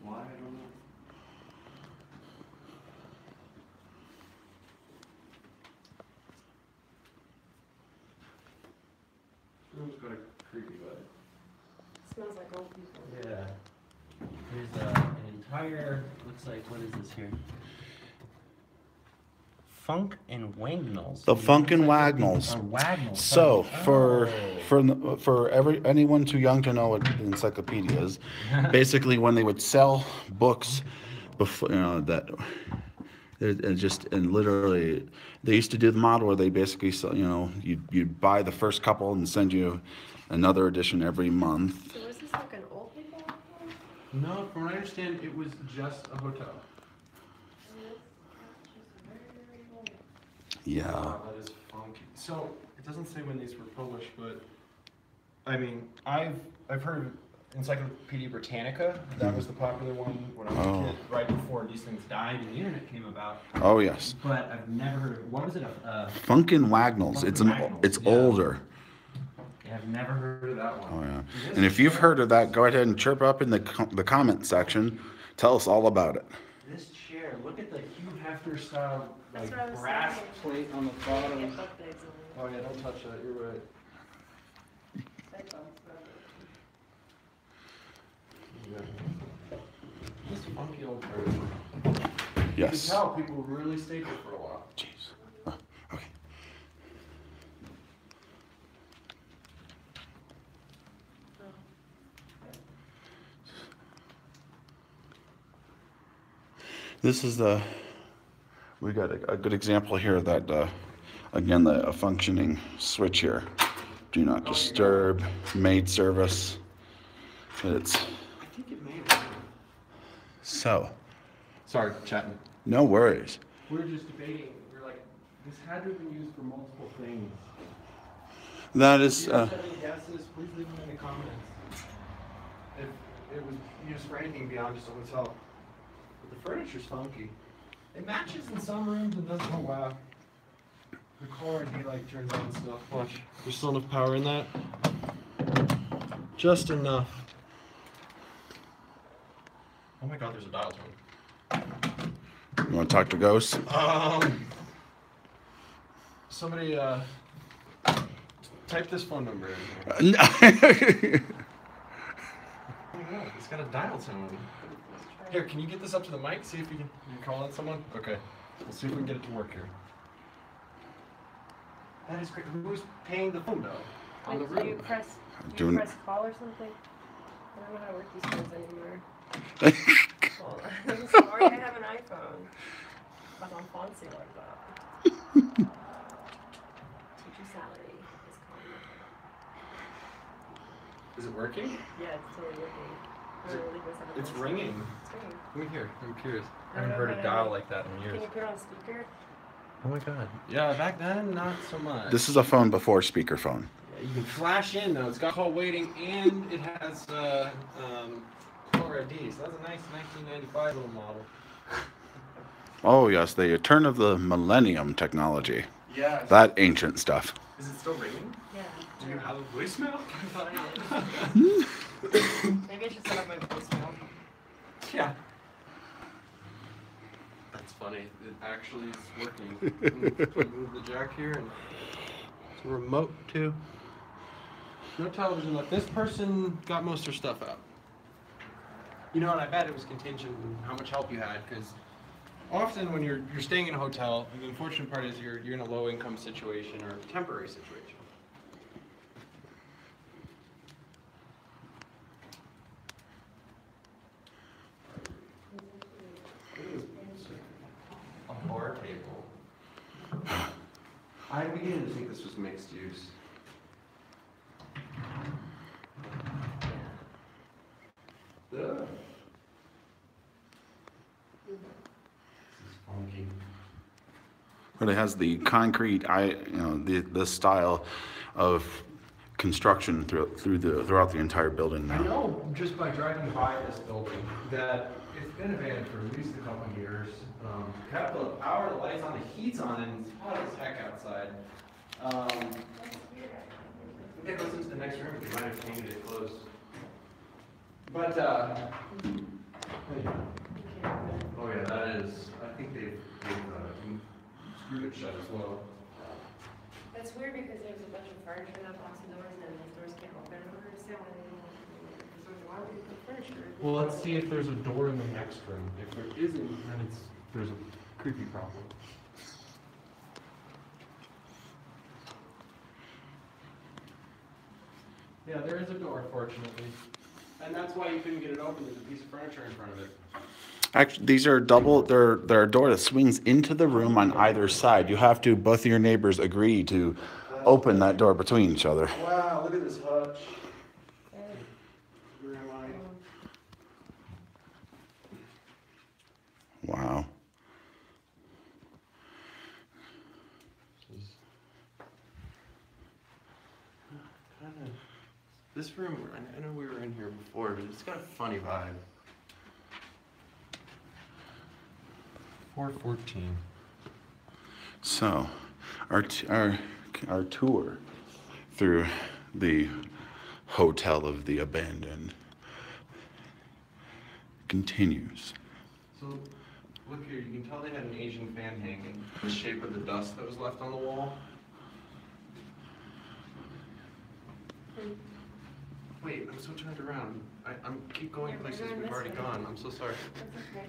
Why? I don't know. Room's got a creepy vibe. Smells like old people. Yeah. There's an entire, looks like, what is this here? Funk and Wagnalls. The Funk and Wagnalls. Or Wagnalls. So Oh. for anyone too young to know what the encyclopedia is, basically when they would sell books, before that. And literally, they used to do the model where they basically sell, you'd buy the first couple and send you another edition every month. So was this like an old people one? No, from what I understand, it was just a hotel. Yeah. That is funky. So it doesn't say when these were published, but I mean, I've heard of Encyclopedia Britannica. That was the popular one when I was a kid, right before these things died and the internet came about. Oh yes. But I've never heard of what was it? Funk and Wagnalls. It's older. Yeah, I've never heard of that one. Oh yeah. And if you've heard of that, go ahead and chirp up in the comment section. Tell us all about it. This chair, look at the Hugh Hefner style That's like what I was brass saying. plate on the Get bottom. book bags on Oh yeah, don't touch that. You're right. it. This funky old furniture. You can Yes. tell people really stayed here for a while. Jeez. Okay. This is we got a good example here that, again, a functioning switch here. Do not disturb, maid service. It's, I think it may have. so, Sorry, chatting. no worries. We're just debating. We're like, this had to have been used for multiple things. That If is, you guys have any guesses, please leave them in the comments. If it was used for anything beyond just a hotel. But the furniture's funky. It matches in some rooms and doesn't. Oh wow. The caller ID light turns on and stuff. Watch. There's still enough power in that. Just enough. Oh my god, there's a dial tone. you want to talk to ghosts? Somebody type this phone number in here. No. Oh my god, it's got a dial tone. Here, can you get this up to the mic? See if you can call in someone? Okay. We'll see if we can get it to work here. That is great. Who's paying the phone bill? On the Do you room. press Doing- press call or something? I don't know how to work these phones anymore. Well, I'm sorry, I have an iPhone. But I'm fancy like that. Teacher salary is calling. Is it working? Yeah, it's totally working. Is it- I'm gonna leave this at a It's voice. ringing. It's ringing. Let me hear. I'm curious. I I haven't don't heard know a how dial to- like that in years. Can you put it on speaker? Oh my god. Yeah, back then, not so much. This is a phone before speakerphone. Yeah, you can flash in though. It's got call waiting and it has caller ID. So that's a nice 1995 little model. Oh yes, the turn of the millennium technology. Yeah. That ancient stuff. Is it still ringing? Yeah. Do you have a voicemail? Maybe I should set up my voicemail. Yeah. That's funny. It actually is working. Move the jack here and it's a remote too. No television left. This person got most of their stuff out. You know, and I bet it was contingent on how much help you had, because often when you're staying in a hotel, the unfortunate part is you're in a low income situation or a temporary situation. beginning to think this was mixed use. Ugh. This is funky. But it has the concrete, the style of construction throughout the entire building I now. know just by driving by this building that it's been abandoned for at least a couple of years. Got the power, the lights on, the heat's on, and it's hot as heck outside. It goes into the next room. We might have painted it closed. But oh yeah, that is. I think they've screwed it shut as well. That's weird because there's a bunch of furniture that blocks the doors and those doors can't open. I don't understand why they don't why would you put furniture? Well, let's see if there's a door in the next room. If there isn't, then there's a creepy problem. Yeah, there is a door, fortunately. And that's why you couldn't get it open. There's a piece of furniture in front of it. Actually, these are double, they're a door that swings into the room on either side. You have to, both of your neighbors agree to open that door between each other. Wow, look at this hutch. Where am I? Wow. This room, I know we were in here before, but it's got a funny vibe. 414. So, our tour through the Hotel of the Abandoned continues. So, look here, you can tell they had an Asian fan hanging. The shape of the dust that was left on the wall. Wait, I'm so turned around. I'm keep going Yeah, we're places going we've this already way. gone. I'm so sorry. That's okay.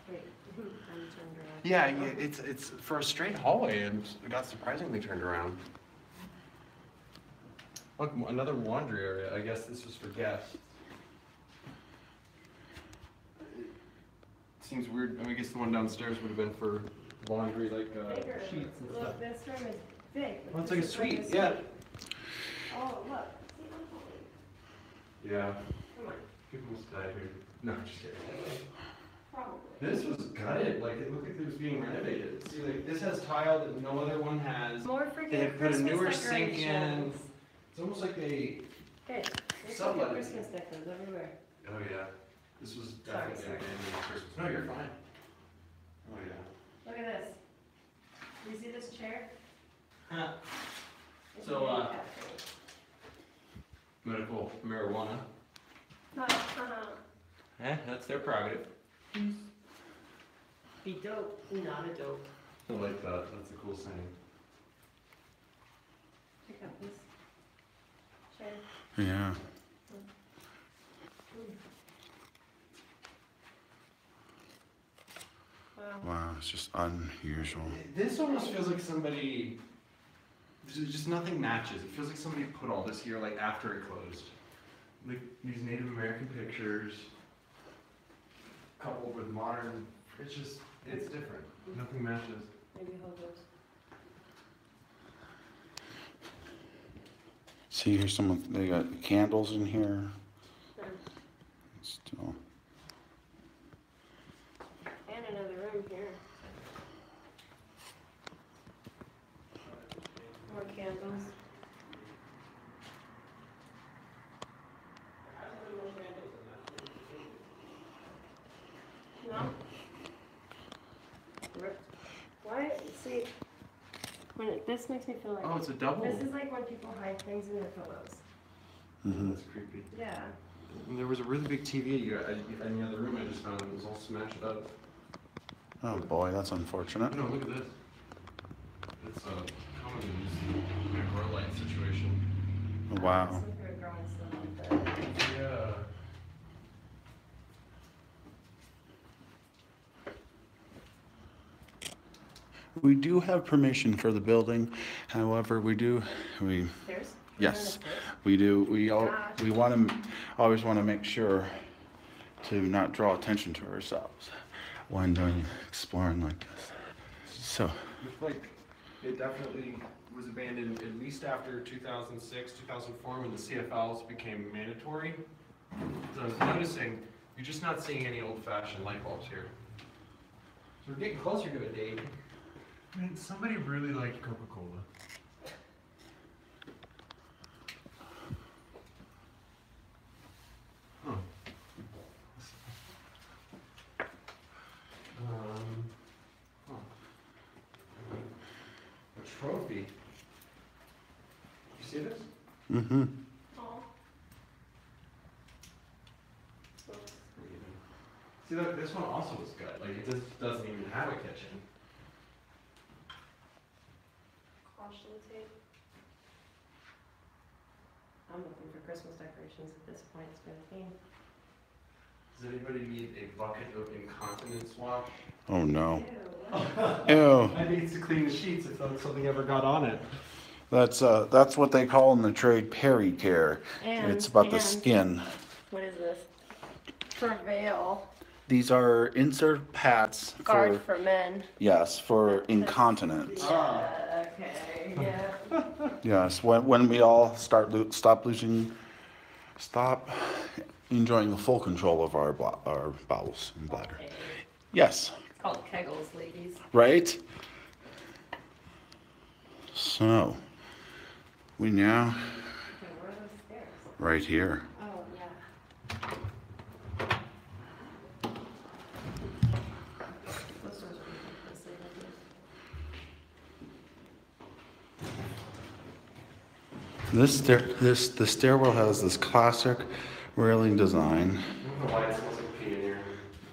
Wait, I'm turned around. Yeah, it's for a straight hallway, and it got surprisingly turned around. Look, another laundry area. I guess this was for guests. Seems weird. I guess the one downstairs would have been for laundry, like Bigger. sheets and stuff. Look, this room is big. but Well, it's like a this room suite, is- yeah. Oh, look. See, I'm holding. Yeah. Come on. People must die here. No, just kidding. Probably. This was gutted. Like it looked like it was being renovated. See, like this has tile that no other one has. More freaking They had put a Christmas newer sink in. decorations. It's almost like they. Hey, there's Sublet. freaking Christmas decorations everywhere. Oh yeah. This was Sorry, definitely sorry. abandoned Christmas. No, you're fine. Oh yeah. Look at this. You see this chair? Huh. It's So, a handicap thing. Medical marijuana. Eh, that's their prerogative. Be dope, not a dope. I like that. That's a cool saying. Pick up this chair. Yeah. Wow. Wow, it's just unusual. This almost feels like somebody. Just nothing matches. It feels like somebody put all this here like after it closed. Like these Native American pictures, coupled with modern. It's just it's different. Nothing matches. Maybe hold those. See, here's someone, they got candles in here. There. Still. And another room here. More candles. No? Ripped. Why? See, this makes me feel like. Oh, it's a double. This is like when people hide things in their pillows. That's creepy. Yeah. And there was a really big TV in the other room I just found. It was all smashed up. Oh boy, that's unfortunate. No, look at this. It's a common use grow light situation. Wow. Some people are growing stuff like that. Yeah. We do have permission for the building, however, we Stairs? yes, we do, we want to, always want to make sure to not draw attention to ourselves when doing exploring like this. So, Like, it definitely was abandoned at least after 2006, 2004 when the CFLs became mandatory. So I was noticing, you're just not seeing any old-fashioned light bulbs here. So we're getting closer to a date. I mean, somebody really liked Coca-Cola. Huh. Huh. A trophy. You see this? mm-hmm. Oh. See, look, this one also was good. Like, it just doesn't even have a kitchen. Caution tape. I'm looking for Christmas decorations at this point. It's been a theme. Does anybody need a bucket of incontinence swap? Oh no. Ew. Ew. I need to clean the sheets if something ever got on it. That's what they call in the trade pericare. It's about the skin. What is this? Prevail. These are insert pads Guard for men. yes, for incontinence. Yeah, okay, yeah. Yes, when we all stop enjoying the full control of our bowels and bladder. Okay. Yes, It's called Kegels, ladies. right? So, we now, Okay, where are those stairs? right here. Oh, yeah. Those doors are closely The stairwell has this classic railing design. I don't know why it smells like pee in here.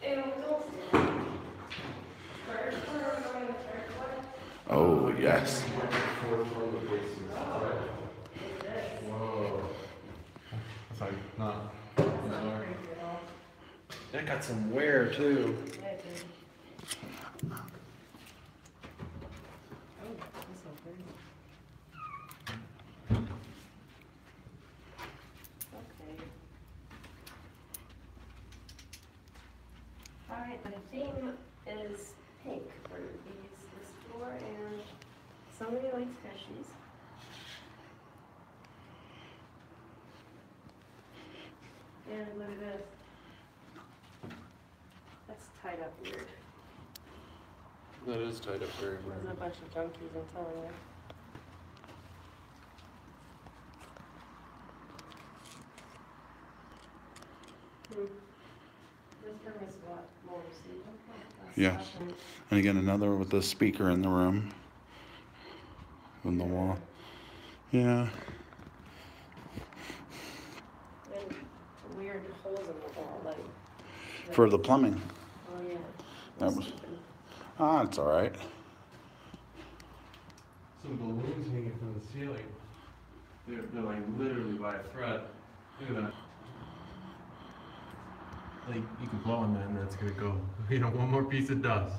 Ew, don't say that. Third floor, we're going to the third floor? Oh, yes. Whoa. It's like, not. Not creepy at all. That got some wear too. Yeah, it did. Oh, that's so pretty. Okay. Alright, the theme is pink for this floor, and somebody likes fishies. And look at this. That's tied up weird. That is tied up very There's a bunch of junkies, I'm telling you. This room is what, more receiving? Yes. And again, another with the speaker in the room. On the wall. Yeah. And weird holes in the wall, like. For the plumbing. Oh, yeah. That was- Ah, it's all right. Some balloons hanging from the ceiling. They're like literally by a thread. Look at that. Like, you can blow on that and that's gonna go, one more piece of dust.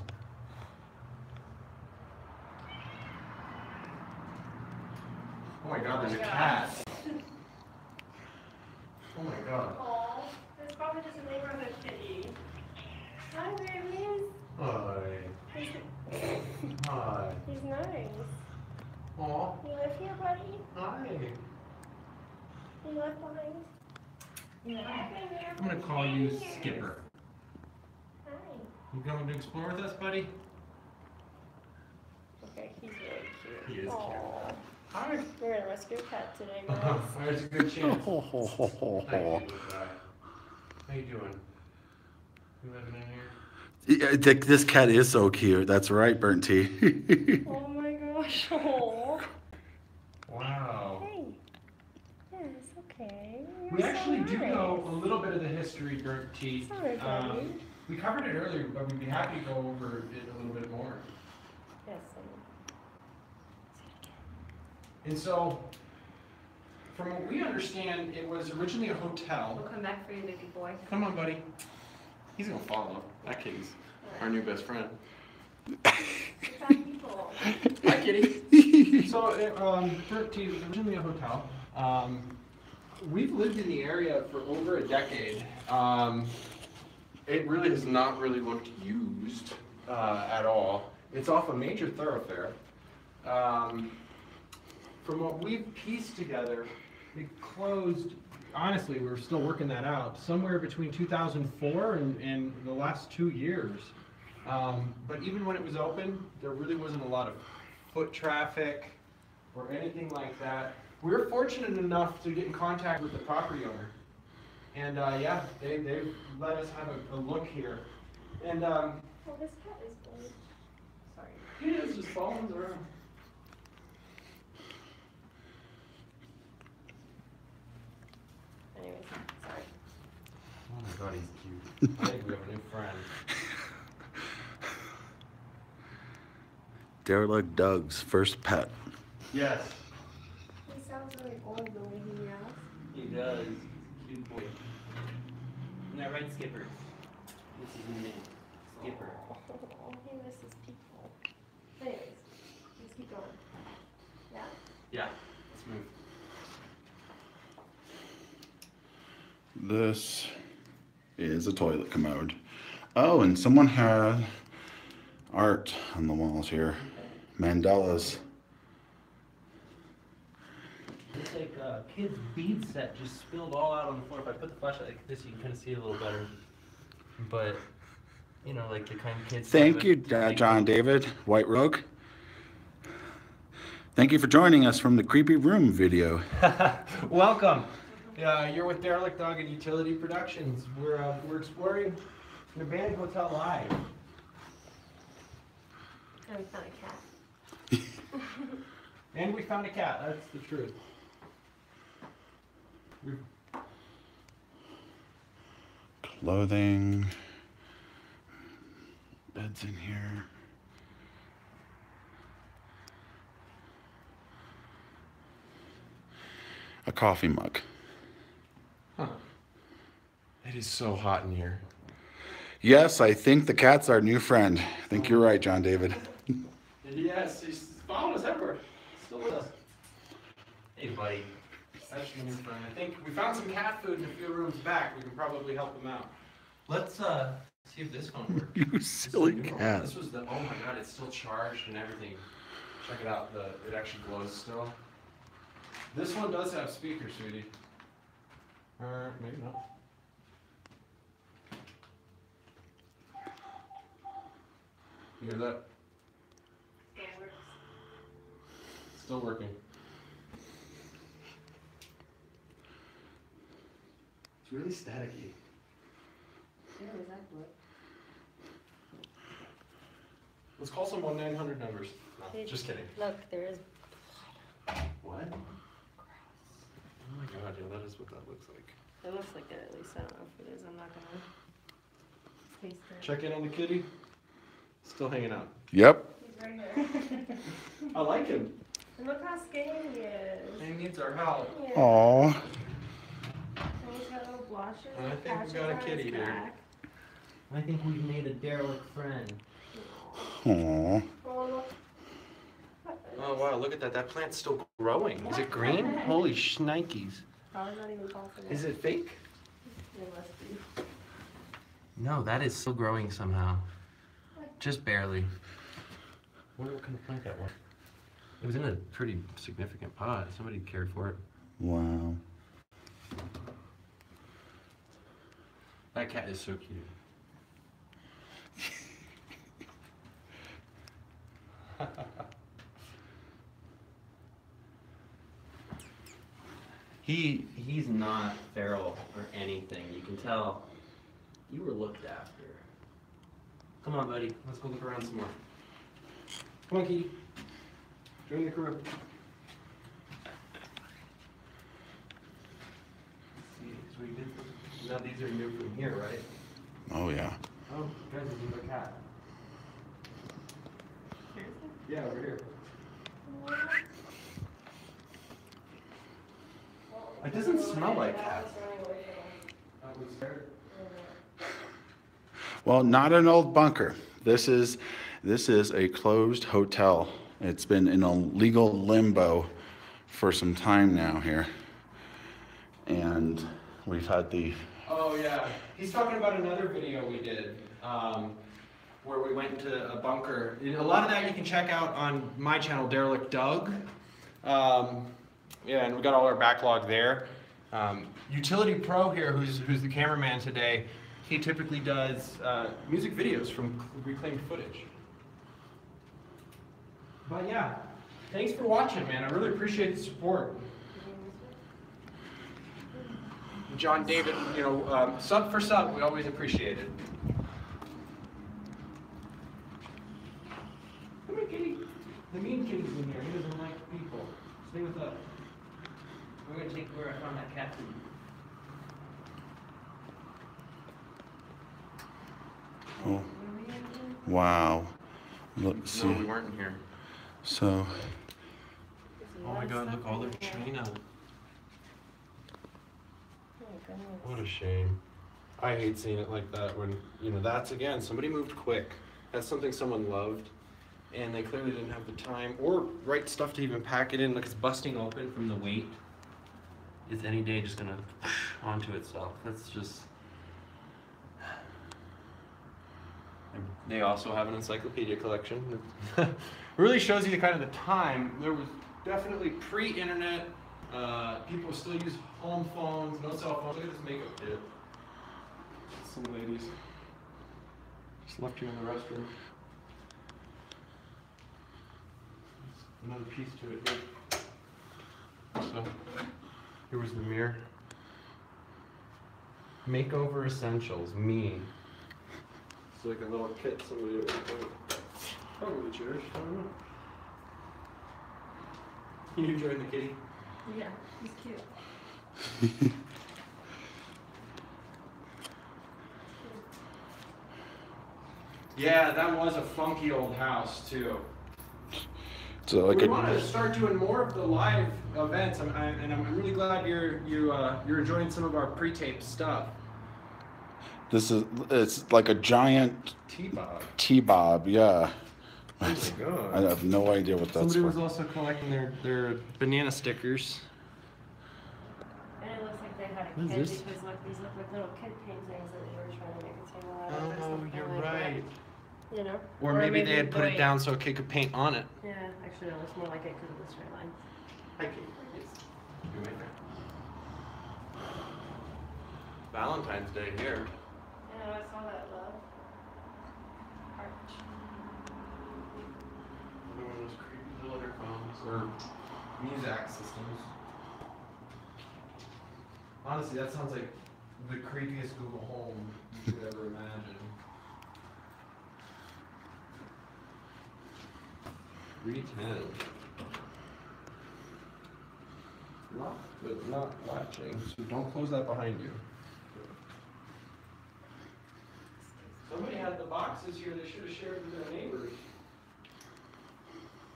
Oh my god, there's a cat. Oh my god. Oh, it's probably just a neighborhood kitty. Hi, babies. Hi. Hi. He's nice. Aw. You live here, buddy? Hi. You left behind? Yeah. I'm gonna call you Skipper. Hi. You coming to explore with us, buddy? Okay, he's really cute. He is cute. Aw. Hi. We're gonna rescue a cat today, guys. There's a good chance. Ho, ho, ho, ho, Thank ho. you, guy. How you doing? You living in here? Yeah, this cat is so cute. That's right, Burnt Tea. Oh my gosh. Aw. Wow. Hey. Yes, okay. We actually do know a little bit of the history, Burnt Tea. Sorry, buddy. We covered it earlier, but we'd be happy to go over it a little bit more. Yes, And so, from what we understand, it was originally a hotel. we'll come back for you, baby boy. Come on, buddy. He's gonna follow. That kitty's our new best friend. Bad people. Hi, kitty. So, Burnt Tea was originally a hotel. We've lived in the area for over a decade. it really has not really looked used at all. It's off a major thoroughfare. From what we've pieced together, it closed, honestly, we're still working that out, somewhere between 2004 and the last 2 years. But even when it was open, there really wasn't a lot of foot traffic or anything like that. We were fortunate enough to get in contact with the property owner. And yeah, they let us have a look here. And Oh, this cat is old. Sorry. it is just following around. Anyways, sorry. Oh my god, he's cute. I think we have a new friend. Derelict Doug's first pet. Yes. He sounds really old the way he meows. He does. Cute boy. Isn't that right, Skipper? This is his name. Skipper. Oh, he misses people. Anyways, let's keep going. Yeah. Yeah. Let's move. This is a toilet commode. Oh, and someone had art on the walls here. Mandalas. Looks like a kid's bead set just spilled all out on the floor. If I put the flashlight like this, you can kind of see it a little better. But, you know, like the kind of kids. Thank you, John David, White Rogue. Thank you for joining us from the Creepy Room video. Welcome. You're with Derelict Dog and Utility Productions. We're exploring an abandoned hotel live. And we found a cat. And we found a cat. That's the truth. Clothing. Beds in here. A coffee mug. Huh. It is so hot in here. Yes, I think the cat's our new friend. I think you're right, John David. Yes, he's following us everywhere. Still with us. Hey, buddy. That's your new friend. I think we found some cat food in a few rooms back. We can probably help them out. Let's see if this one works. You silly This is a new one. cat. This was the, oh my god, it's still charged and everything. Check it out, it actually glows still. This one does have speakers, sweetie. Maybe not. You hear that? Yeah, it works. Still working. It's really staticky. Yeah, exactly. Let's call some 1-900 numbers. No, Hey, just kidding. Look, there is. What? Oh my god, yeah, that is what that looks like. It looks like it at least. I don't know if it is. I'm not gonna taste it. Check in on the kitty. Still hanging out. Yep. He's right here. I like him. And look how skinny he is. He needs our help. Yeah. Aww. And he's got little blotches. I and think we patches got a on his kitty here. back. I think we've made a derelict friend. Aww. Oh, look. Oh wow, look at that. That plant's still growing. Is it green? Holy shnikes. Probably not even confident. Is it fake? It must be. No, that is still growing somehow. Just barely. Wonder what kind of plant that was. It was in a pretty significant pot. Somebody cared for it. Wow. That cat is so cute. He's not feral or anything. You can tell you were looked after. Come on, buddy. Let's go look around some more. Come on, kitty. Join the crew. See, so we did. Now these are new from here, right? Oh yeah. Oh, guys, there's another cat. Seriously? Yeah, over here. It doesn't smell like cat. That was there. Well, not an old bunker. This is a closed hotel. It's been in a legal limbo for some time now here. And we've had the Oh yeah, he's talking about another video we did, where we went into a bunker. A lot of that you can check out on my channel, Derelict Doug. Yeah, and we got all our backlog there. Utility Pro here, who's the cameraman today, he typically does music videos from reclaimed footage. But yeah, thanks for watching, man. I really appreciate the support. John David, you know, sub for sub, we always appreciate it. Come here, kitty. The mean kitty's in here. He doesn't like people. Stay with us. We're gonna take where I found that cat food. Oh, wow. Look, see. No, we weren't in here. So, Oh my god, look, all their china. What a shame. I hate seeing it like that when, you know, that's again, somebody moved quick. That's something someone loved. And they clearly didn't have the time or right stuff to even pack it in. Look, it's busting open From the weight, is any day just gonna onto itself. That's just. They also have an encyclopedia collection. It really shows you the kind of the time. There was definitely pre-internet. People still use home phones, no cell phones. Look at this makeup kit. Some ladies just left you in the restroom. Another piece to it here. So here was the mirror. Makeover essentials, me. It's like a little kit somebody would probably cherish. I don't know. You enjoying the kitty? Yeah, he's cute. Yeah, that was a funky old house too. so like We want to start doing more of the live events, and I'm really glad you're enjoying some of our pre-tape stuff. it's like a giant T-Bob. T-bob, yeah. Oh my god. I have no idea what that's Somebody was for. also collecting their banana stickers. And it looks like they had a What is kid this? because look, these look like little kid paintings that they were trying to make a table out of. or Oh, something you're like that. right. You know? Or maybe they had put it boy- down so a kid could paint on it. Yeah, actually, no, it's more like it because of the straight line. Hi, Kate. You're right there. Valentine's Day here. Yeah, I saw that love. Heart. Another one of those creepy little intercoms or Muzak systems. Honestly, that sounds like the creepiest Google Home you could ever imagine. 310. Locked, but not latching, so don't close that behind you. Somebody had the boxes here they should have shared with their neighbors.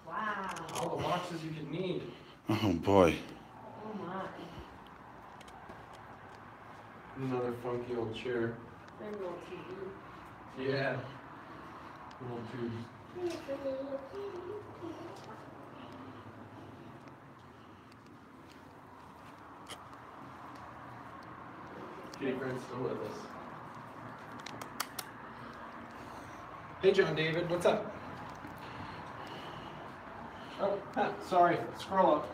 Wow. All the boxes you could need. Oh boy. Oh my. Another funky old chair. Big little TV. Yeah. Little tubes. Kitty friend's still with us. Hey, John David, what's up? Oh, sorry, scroll up.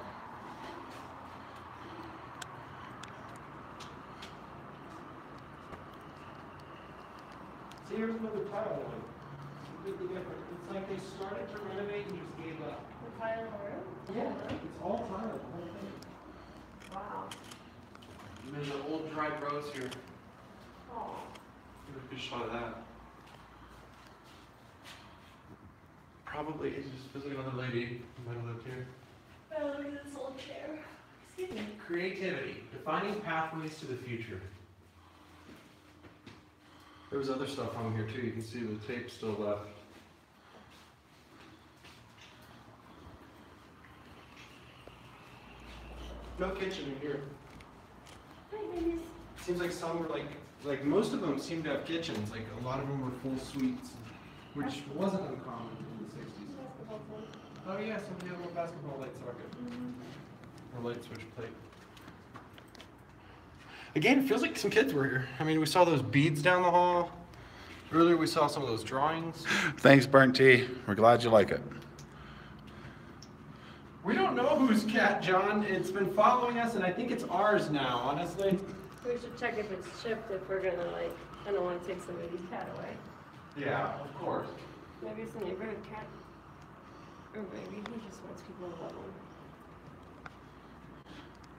See, here's another tile one. Completely different. It's like they started to renovate and just gave up. The tile in the room? Yeah, it's all tile, the whole thing. Wow. And then the old dry rose here. Oh. Get a good shot of that. Probably, it's just like another lady who might have lived here. Oh, look at this old chair. Excuse me. Creativity, defining pathways to the future. There was other stuff on here too. You can see the tape still left. No kitchen in here. Hi, babies. Seems like some were like most of them seem to have kitchens. Like a lot of them were full suites, which wasn't uncommon in the 60s. Basketball court. Oh yeah, somebody had a little basketball light socket. Or light switch plate. Again, it feels like some kids were here. I mean, we saw those beads down the hall. Earlier, we saw some of those drawings. Thanks, Burnt Tea. We're glad you like it. We don't know whose cat, John. It's been following us, and I think it's ours now, honestly. We should check if it's chipped if we're gonna like. I don't want to take somebody's cat away. Yeah, of course. Maybe it's a neighborhood cat. Or maybe he just wants people to love him.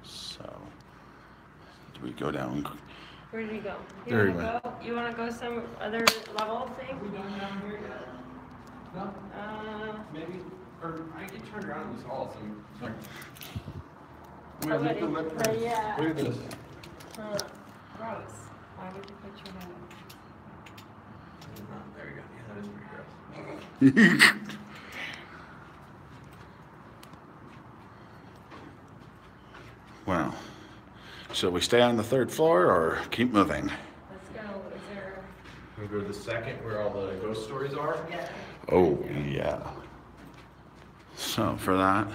So, do we go down? Where did he go? There he wanna go? You want to go some other level thing? We done down here yet? No? Maybe, or I get turned around in these halls and like. We have Somebody- the lip. yeah. Look at this. Gross. Why would you put your head up? There you go. Yeah, that is pretty gross. Well, shall we stay on the third floor or keep moving? Let's go. Is there? We go to the second where all the ghost stories are. Yeah. Oh, yeah. So for that,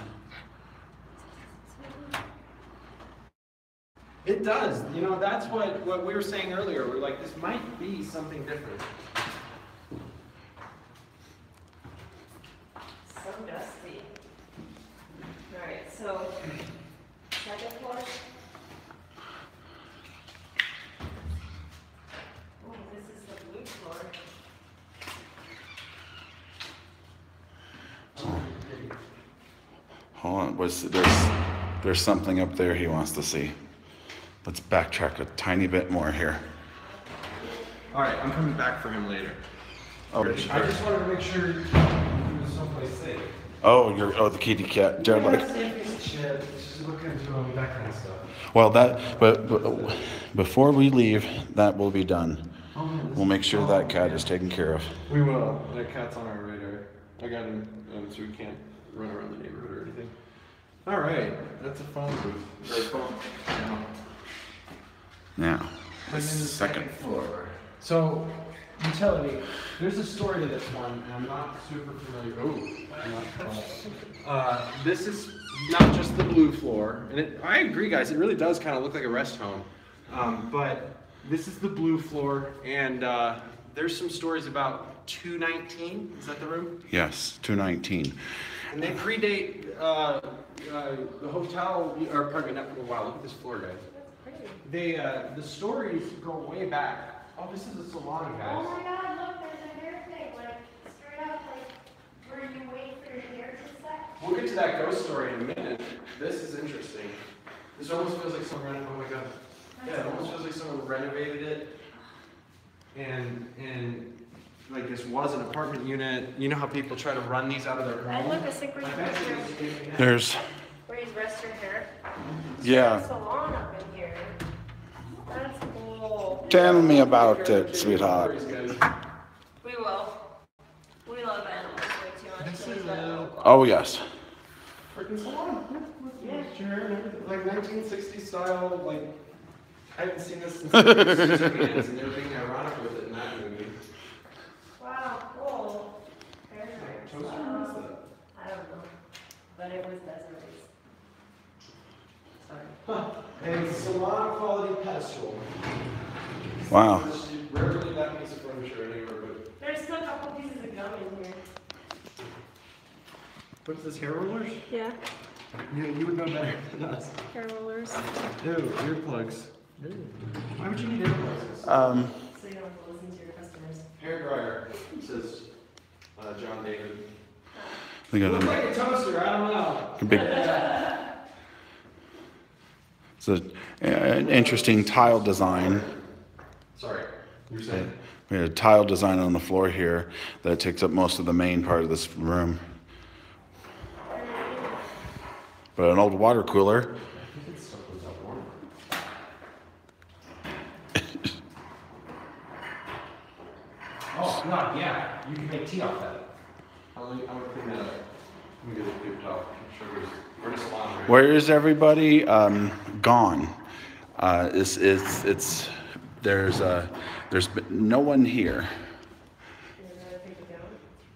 It does. You know, that's what we were saying earlier. We're like, this might be something different. So dusty. All right. So second floor. Oh, this is the blue floor. hold on, there's something up there he wants to see. Let's backtrack a tiny bit more here. All right, I'm coming back for him later. Oh, I just wanted to make sure he was someplace safe. the kitty cat, Derelict. Just looking into him, that kind of stuff. Well, but before we leave, that will be done. We'll make sure that cat is taken care of. We will. That cat's on our radar. I got him, so we can't run around the neighborhood or anything. All right, that's a phone booth. Or a phone. Now, I'm in the second floor. So, utility. There's a story to this one, and I'm not super familiar. This is not just the blue floor, and I agree, guys. It really does kind of look like a rest home. But this is the blue floor, and there's some stories about 219. Is that the room? Yes, 219. And they predate the hotel. Or pardon me, not. Wow, look at this floor, guys. The stories go way back. Oh, this is a salon, guys. Oh my God! Look, there's a hair thing, like straight up, like where you wait for your hair to set. We'll get to that ghost story in a minute. This is interesting. This almost feels like someone. Oh my God. Yeah, it almost feels like someone renovated it, and like this was an apartment unit. You know how people try to run these out of their And home. look, a synchronous picture There's, where you rest your hair. yeah. Salon up in here. That's cool. Tell me about it, sweetheart. We will. We love animals way too much. This so we is gotta- Oh, yes. Freaking salon. Yeah, chair and everything. Like 1960s style. Like I haven't seen this since the 60s, and they're being ironic with it in that movie. Wow, cool. Hair Toaster, dryer. what is that? I don't know, but it was Desiree's. Sorry. And salon quality pedestal. Wow. Rarely that piece of furniture anywhere, but. There's still a couple pieces of gum in here. What's this, hair rollers? Yeah, You would know better than us. hair rollers. Ew, earplugs. Why would you need earplugs? So you don't have to listen to your customers. Hair dryer, says John David. They got Looks a like a toaster, I don't know. big. It's an interesting tile design. Sorry, you were saying? We had a tile design on the floor here that takes up most of the main part of this room. But an old water cooler. Oh, God, yeah, you can make tea off that. I'm gonna clean that up. Let me get a paper towel. Sugars. We're in a salon, right? Where is everybody? Gone. There's been no one here.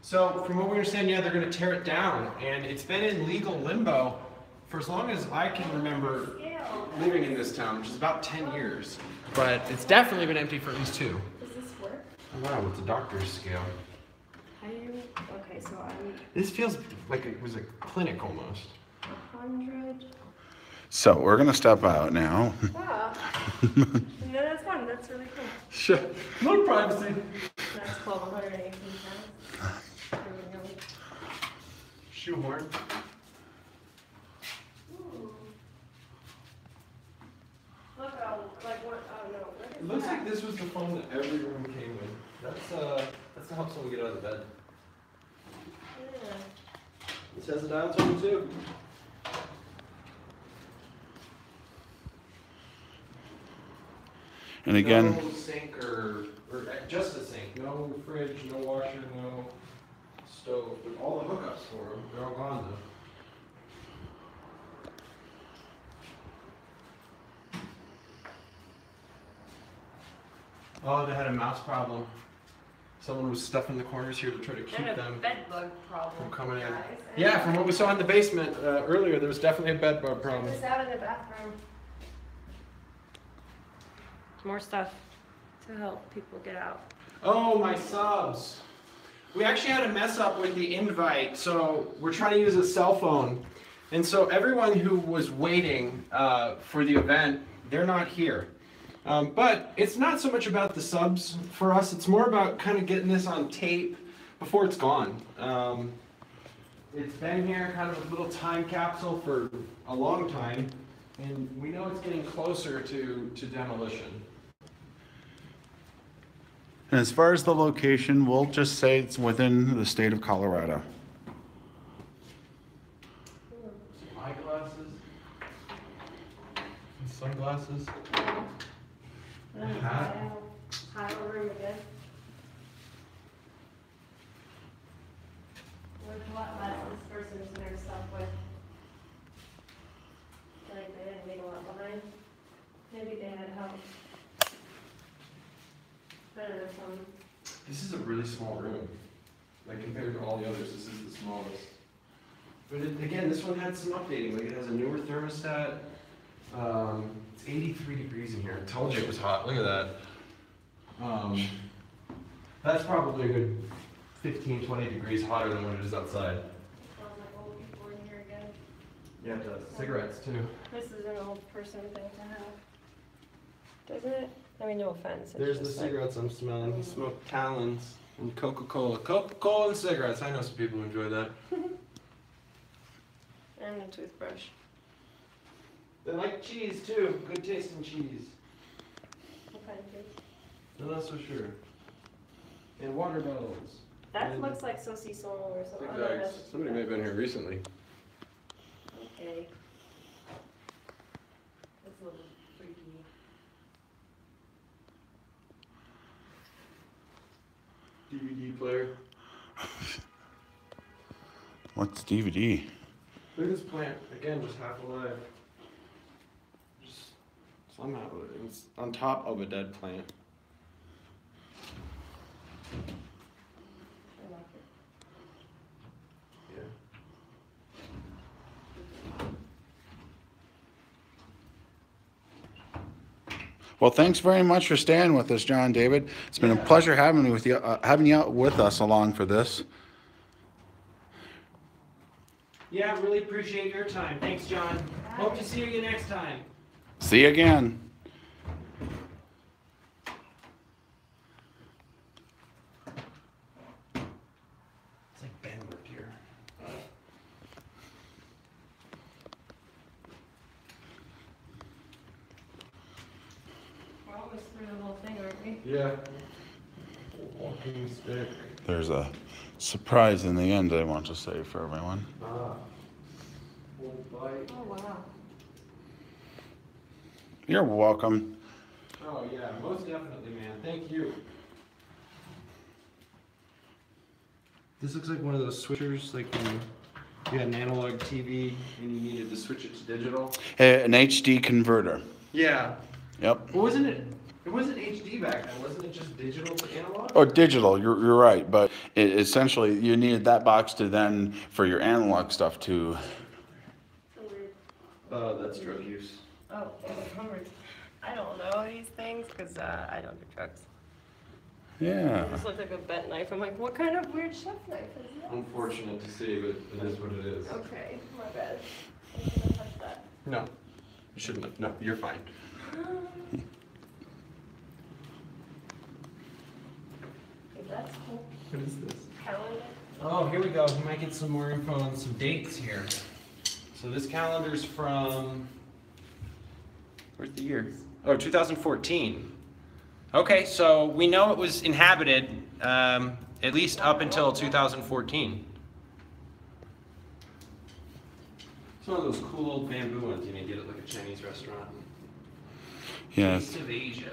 So, from what we understand, yeah, they're going to tear it down, and it's been in legal limbo for as long as I can remember living in this town, which is about 10 years. But it's definitely been empty for at least 2. Does this work? Oh, wow, it's a doctor's scale. How do you? Okay, so I'm This feels like it was a clinic almost. 100. So we're gonna step out now. Wow. No, that's fun. That's really cool. Sure. No privacy. That's called 118 pounds. There we go. Shoehorn. Ooh. Look how, like, what? Oh no. What is It looks that? like this was the phone that every room came with. That's to help someone get out of the bed. Yeah. It has a dial tone too. And again, No sink or just a sink. No fridge, no washer, no stove. But all the hookups for them, they're all gone though. Oh, they had a mouse problem. Someone was stuffing the corners here to try to keep And a them bed bug problem. from coming in. guys. Yeah, from what we saw in the basement earlier, there was definitely a bed bug Check problem. this out in the bathroom. More stuff to help people get out. Oh, my subs. We actually had a mess up with the invite, so we're trying to use a cell phone. And so everyone who was waiting for the event, they're not here. But it's not so much about the subs for us, it's more about kind of getting this on tape before it's gone. It's been here, kind of a little time capsule for a long time, and we know it's getting closer to demolition. and as far as the location, we'll just say it's within the state of Colorado. Eyeglasses, sunglasses. Hat. High room again. There's a lot less this person's their stuff with. Like they didn't leave a lot behind. Maybe they had help. Better than some. This is a really small room. Like compared to all the others, this is the smallest. But again, this one had some updating. Like it has a newer thermostat. It's 83 degrees in here. I told you it was hot. Look at that. That's probably a good 15, 20 degrees hotter than what it is outside. Smells like old people in here again. Yeah, it does. Cigarettes too. This is an old person thing to have. Doesn't it? I mean, no offense. It's There's the just like- cigarettes I'm smelling. He smoked Talons and Coca-Cola. Coca-Cola and cigarettes. I know some people who enjoy that. And a toothbrush. They like cheese too. Good tasting cheese. What kind of cheese? I'm not so sure. And water bottles. That And looks like saucisson or something. Big Oh, no, bags. that's a Somebody may have been here recently. Okay. That's a little freaky. DVD player. What's DVD? Look at this plant. Again, just half alive. Just somehow it's on top of a dead plant. I like it. Yeah. Well, thanks very much for staying with us, John David. It's been a pleasure having you out with us along for this. Yeah, really appreciate your time. Thanks, John. Hope to see you again next time. See you again. It's like Ben worked here. We're almost through the whole thing, aren't we? Yeah. Walking stick. There's a surprise in the end I want to say for everyone. Full bite. Oh, wow. You're welcome. Oh yeah, most definitely, man. Thank you. This looks like one of those switchers, like when you had an analog TV and you needed to switch it to digital. An HD converter. Yeah. Yep. Well, wasn't it? It wasn't HD back then, wasn't it? Just digital to analog. Or digital, you're right, but essentially you needed that box to then, for your analog stuff to, So weird. That's drug use. Oh, I don't know these things because I don't do drugs. Yeah. It just looked like a bent knife. I'm like, what kind of weird chef knife is that? Unfortunate to see, but it is what it is. Okay, my bad. I'm gonna touch that. No, you shouldn't have. No, you're fine. Okay, that's cool. What is this? Calendar. Oh, here we go. We might get some more info on some dates here. So this calendar's from, where's the year? Oh, 2014. Okay, so we know it was inhabited at least up until 2014. It's one of those cool old bamboo ones, you know, you get at like a Chinese restaurant. Yeah, Taste of Asia.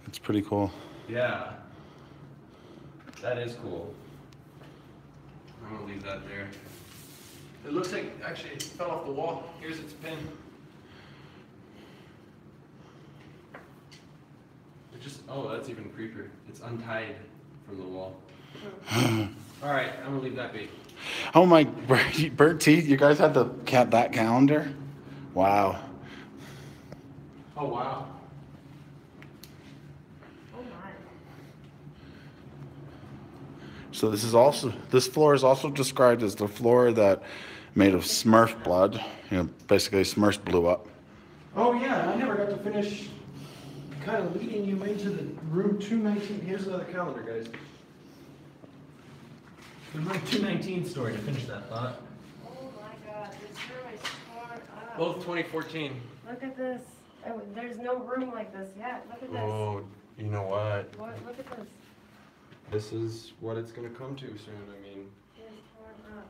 it's pretty cool. Yeah. That is cool. I'm gonna leave that there. It looks like, actually, it fell off the wall. Here's its pin. It just, oh, that's even creepier. It's untied from the wall. All right, I'm gonna leave that be. Oh my, bird teeth! You guys had that calendar? Wow. Oh, wow. Oh my. So this floor is also described as the floor that made of Smurf blood. You know, basically Smurfs blew up. Oh, yeah, I never got to finish kind of leading you into the room 219. Here's another calendar, guys. The room 219 story to finish that thought. Oh my god, this room is torn up. Both 2014. Look at this. Oh, there's no room like this yet. Look at this. Oh, you know what? What? Look at this. This is what it's gonna come to soon. I mean, It is torn up.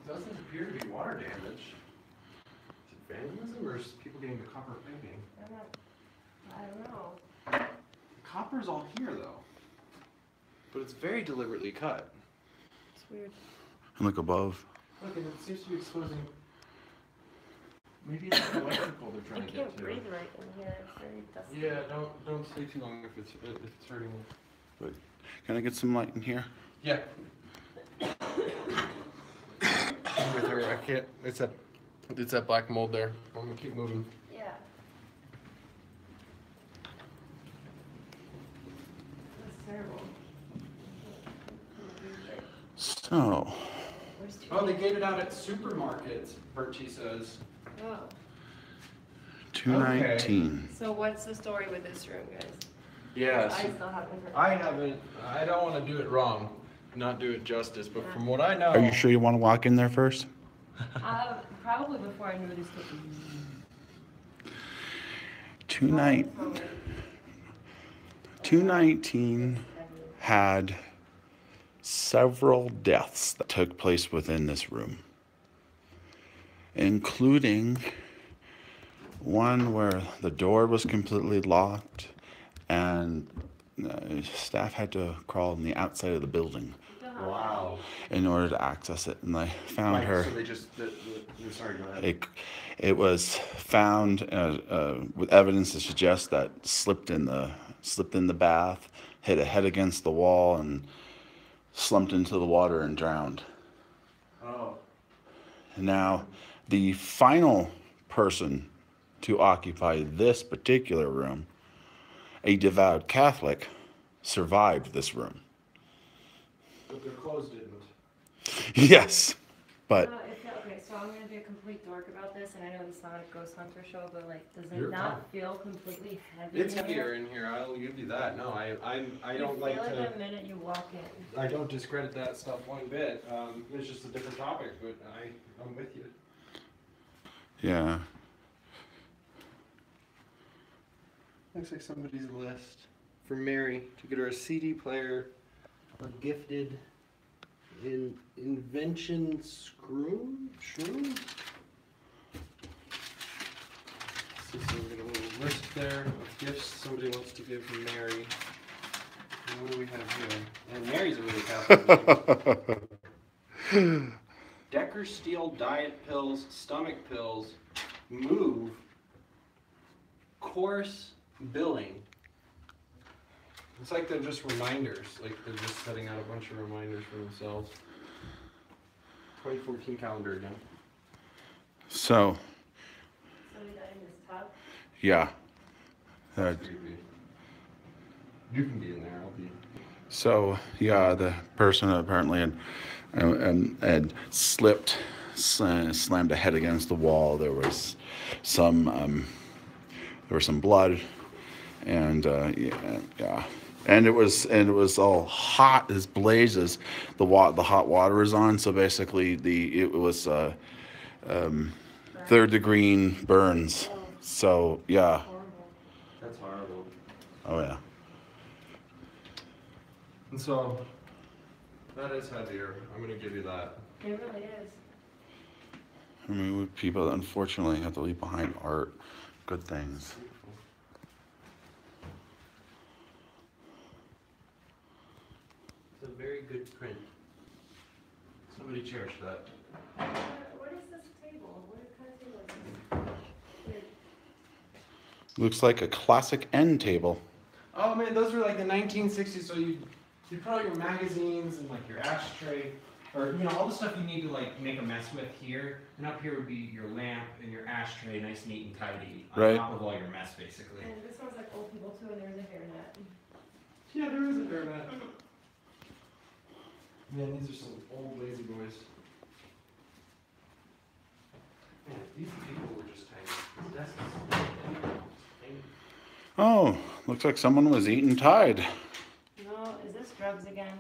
doesn't appear to be water damage. Is it vandalism or is people getting the copper piping? I don't know. The copper's all here though. But it's very deliberately cut. It's weird. And look above. Look, and it seems to be exposing. Maybe it's electrical they're I trying to can't get to. breathe right in here. It's very dusty. Yeah, don't stay too long if it's hurting you. But can I get some light in here? Yeah. I'm with her. I can't. It's that black mold there. I'm gonna keep moving. Yeah. That's terrible. So, Where's two? Oh, they gave it out at supermarkets. Bertie says. Oh. 219. So what's the story with this room, guys? Yes. I still haven't heard. I haven't. I don't want to do it wrong, not do it justice. But from what I know, Are you sure you want to walk in there first? Probably before I knew this. 219 had several deaths that took place within this room, including one where the door was completely locked and staff had to crawl on the outside of the building Wow. in order to access it, and they found her. So they just. Sorry, go ahead. It was found with evidence to suggest that slipped in the bath, hit a head against the wall, and slumped into the water and drowned. Oh. Now, the final person to occupy this particular room, a devout Catholic, survived this room. But their clothes didn't. Yes, but Okay, so I'm gonna be a complete dork about this, and I know it's not a ghost hunter show, but like, does it You're not fine. feel completely heavy? It's in here? heavier in here. I'll give you that. No, I don't You like feel to. it the minute you walk in. I don't discredit that stuff one bit. It's just a different topic, but I'm with you. yeah. Looks like somebody's list for Mary to get her a CD player, a gifted invention shroom. So we got a little list there of gifts somebody wants to give Mary. And what do we have here? And Mary's a really Catholic name. Decker Steel diet pills, stomach pills, move, course billing. It's like they're just reminders. Like they're just setting out a bunch of reminders for themselves. 2014 calendar again. So, Somebody died in his tub. yeah. That's creepy. You can be in there. I'll be. So, yeah, the person apparently had slipped, slammed a head against the wall. There was some blood, and yeah. And it was all hot as blazes. The hot water was on, so basically it was 3rd-degree burns. So yeah. Horrible. That's horrible. Oh yeah. And so, that is heavier. I'm gonna give you that. It really is. I mean, people unfortunately have to leave behind art, good things. It's a very good print. Somebody cherished that. What is this table? What kind of table is this? Weird. Looks like a classic end table. Oh man, those were like the 1960s. So you put all your magazines and like your ashtray, or all the stuff you need to like make a mess with here. And up here would be your lamp and your ashtray, nice, neat, and tidy, on Right. top of all your mess, basically. And this one's like old people too, and there's a hairnet. Yeah, there is a fair net. Man, these are some old lazy boys. Man, these people were just tiny. This desk is tiny. Oh, looks like someone was eaten Tide. No, is this drugs again?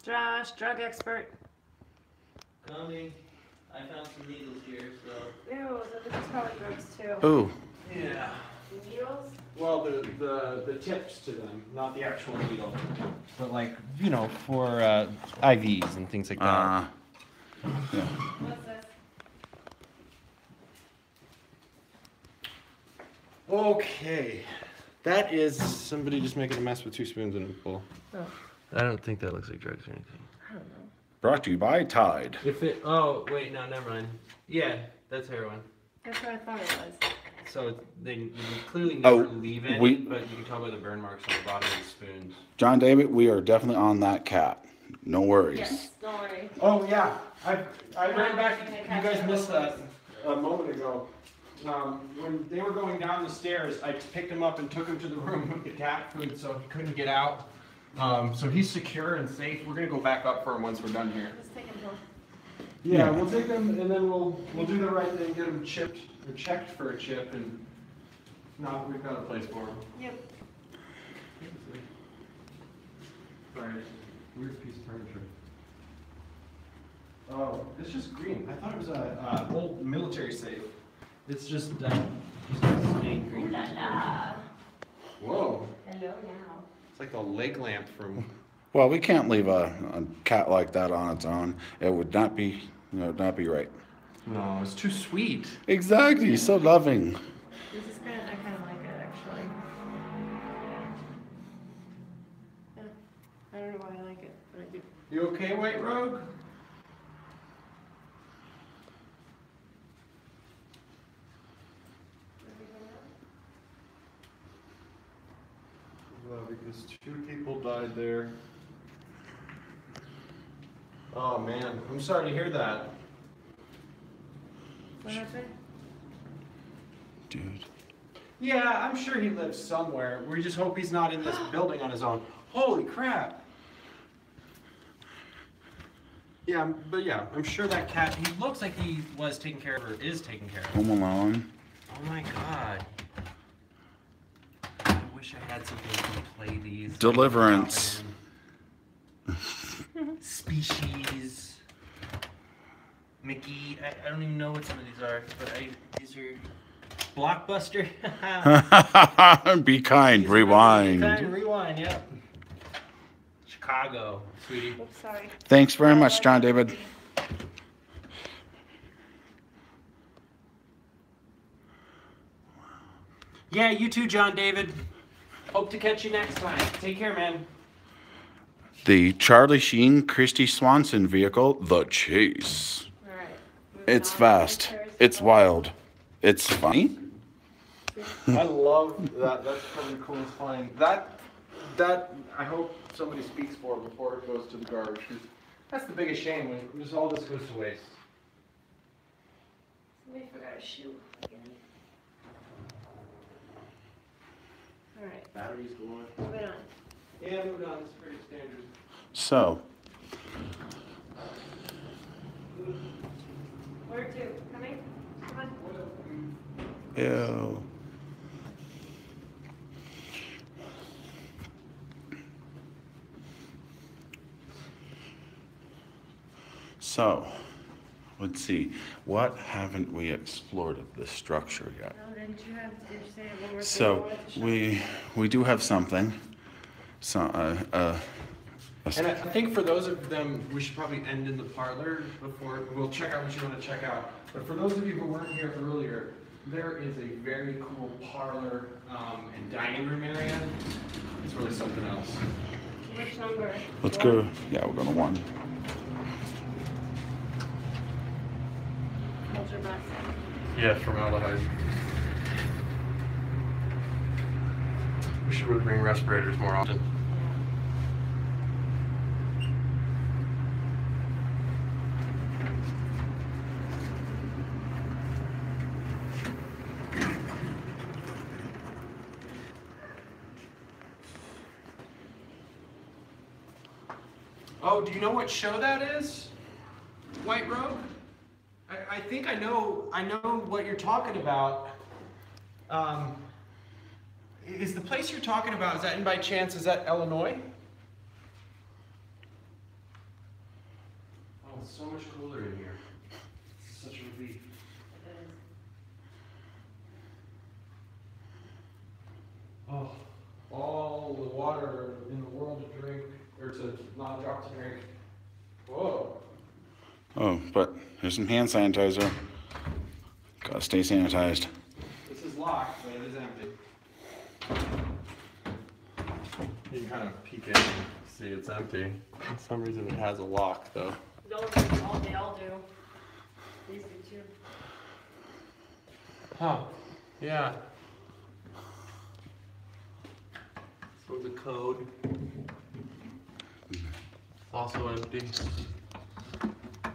Josh, drug expert. Coming. I found some needles here, so. Ew, so this is probably drugs too. Oh, Yeah. Needles? Well, the tips to them, not the actual needle, but like for IVs and things like that. yeah. What's this? Okay, that is somebody just making a mess with 2 spoons in a bowl. Oh, I don't think that looks like drugs or anything. I don't know. Brought to you by Tide. Oh, wait, no, never mind. Yeah, that's heroin. That's what I thought it was. So you clearly Oh, never leave any, but you can tell by the burn marks on the bottom of the spoons. John David, we are definitely on that cat. No worries. Yes, don't worry. Oh yeah, I ran back. I'm gonna You catch guys it missed real that a moment ago. When they were going down the stairs, I picked him up and took him to the room with the cat food, so he couldn't get out. So he's secure and safe. We're gonna go back up for him once we're done here. Let's take him home. Yeah, we'll take them and then we'll do the right thing, get them chipped or checked for a chip, and no, we've got a place for them. Yep. Sorry, weird piece of furniture. Oh, it's just green. I thought it was a old military safe. It's just stained green. La. Whoa, Hello now. it's like the leg lamp from. Well, we can't leave a cat like that on its own. It would not be, not be right. No, it's too sweet. Exactly, so loving. This is kind of, I kind of like it actually. Yeah. I don't know why I like it, but I do. You okay, White Rogue? Well, because 2 people died there. Oh man, I'm sorry to hear that. What happened? Dude. Yeah, I'm sure he lives somewhere. We just hope he's not in this building on his own. Holy crap. Yeah, but yeah, I'm sure that cat, he looks like he was taken care of or is taken care of. Home Alone. Oh my god. I wish I had something to play these. Deliverance. Species. Mickey, I don't even know what some of these are, but these are Blockbuster. Be kind, rewind. Rewind, yep. Chicago, sweetie. Oops, sorry. Thanks very much, John David. Yeah, you too, John David. Hope to catch you next time. Take care, man. The Charlie Sheen, Christy Swanson vehicle, The Chase. All right. It's fast. It's wild. It's funny. I love that. That's probably the coolest find. That I hope somebody speaks for before it goes to the garbage. 'Cause that's the biggest shame when just all this goes to waste. Somebody forgot a shoe again. All right, Batteries going. moving on. Yeah, moving on. It's pretty standard. So, Where to? Coming? Come on. ew. So, let's see. What haven't we explored of this structure yet? Oh, didn't you have, did you say one more thing you So wanted to show? we do have something. So And I think for those of them, we should probably end in the parlor before we'll check out what you want to check out. But for those of you who weren't here earlier, there is a very cool parlor and dining room area. It's really something else. Which number? let's One? go. Yeah, we're going to one. Hold your breath. Yeah, formaldehyde. We should really bring respirators more often. Oh, do you know what show that is? White Robe? I think I know what you're talking about. Is the place you're talking about, is that in by chance, is that Illinois? Oh, it's so much cooler in here. It's such a relief. Oh, all the water in the world to drink, or to not a drop to drink. Whoa. Oh, but here's some hand sanitizer. Gotta stay sanitized. This is locked, but it is empty. You can kind of peek in and see it's empty. For some reason it has a lock, though. They all do. These do too. Huh. Yeah. So the code. Also empty.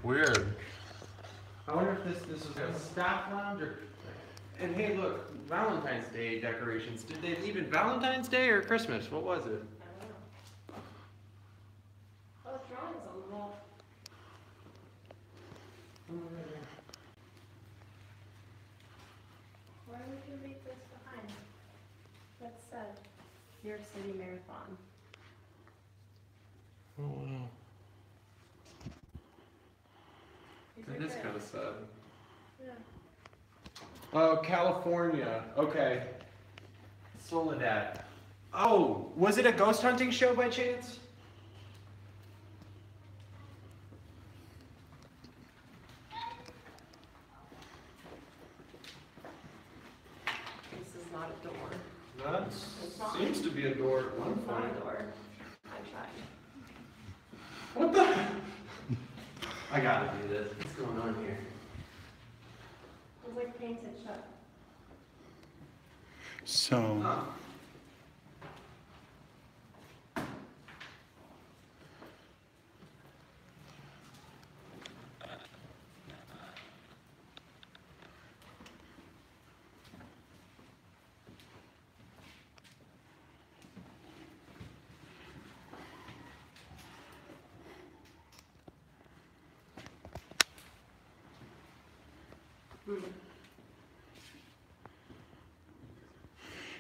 Weird. I wonder if this was a staff lounge or... And hey, look, Valentine's Day decorations. Did they leave it Valentine's Day or Christmas? What was it? I don't know. Oh, drawings on the wall. Why would you leave this behind? That said, New York City Marathon. Oh, wow. These That are is good. kind of sad. Yeah. Oh, California. Okay. Soledad. Oh, was it a ghost hunting show by chance? This is not a door. That It's not. seems to be a door at one It's not point. a door. I tried. What the? I gotta do this. What's going on here? It was like painted shut. So, Huh.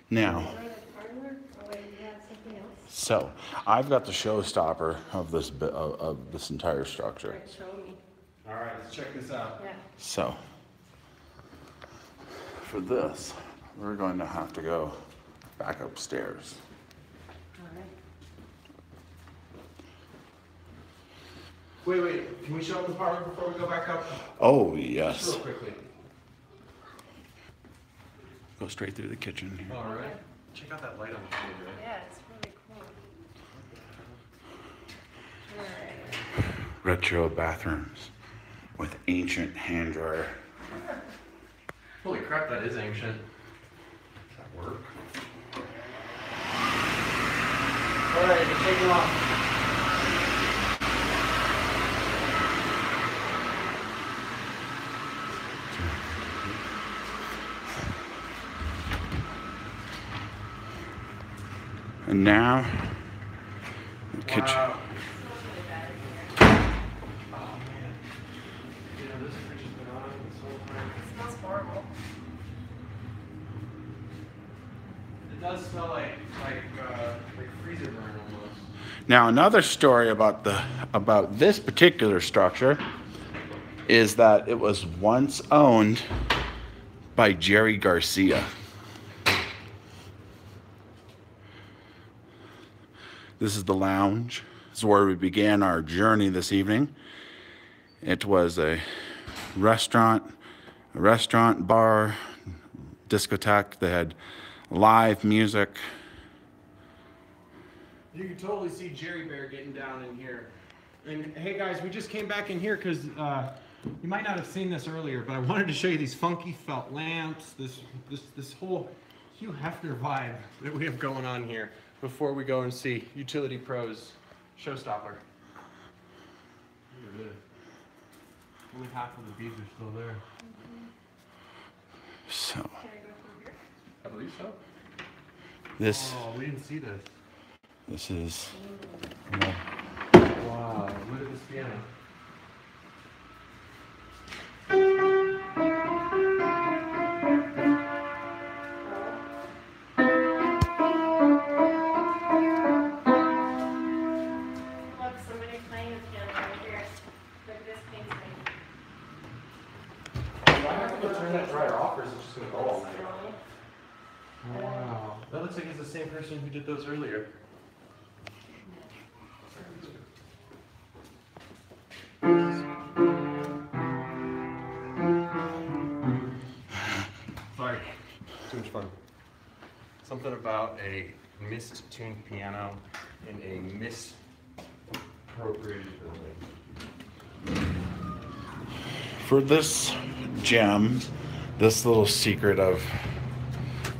now, Is there a parlor? Oh wait, you have something else? so I've got the showstopper of this entire structure. Alright, show me. All right, let's check this out. Yeah. So, for this, we're going to have to go back upstairs. Alright. Wait. Can we show them the parlor before we go back up? Oh, Just yes. real quickly. Go straight through the kitchen here. All right. Check out that light on the table. Yeah, it's really cool. Alright. Retro bathrooms with ancient hand dryer. Holy crap, that is ancient. right, we're taking off. And now, the kitchen. Wow. Oh man. You know, this fridge has been on this whole time. It smells horrible. It does smell like freezer burn almost. Now, another story about this particular structure is that it was once owned by Jerry Garcia. This is the lounge. This is where we began our journey this evening. It was a restaurant, bar, discotheque. They had live music. You can totally see Jerry Bear getting down in here. And hey guys, we just came back in here because you might not have seen this earlier, but I wanted to show you these funky felt lamps, this whole Hugh Hefner vibe that we have going on here before we go and see Utility Pro's showstopper. Look at this. Only half of the beads are still there. So, Can I go through here? I believe so. this Oh, we didn't see this. is Wow, look at this piano. Look, somebody playing the piano right here. Look at this painting. Do I have to go turn that dryer off, or is it just going to go all night? Wow, that looks like it's the same person who did those earlier. Sorry, too much fun. Something about a mist-tuned piano in a misappropriated building. for this gem, this little secret of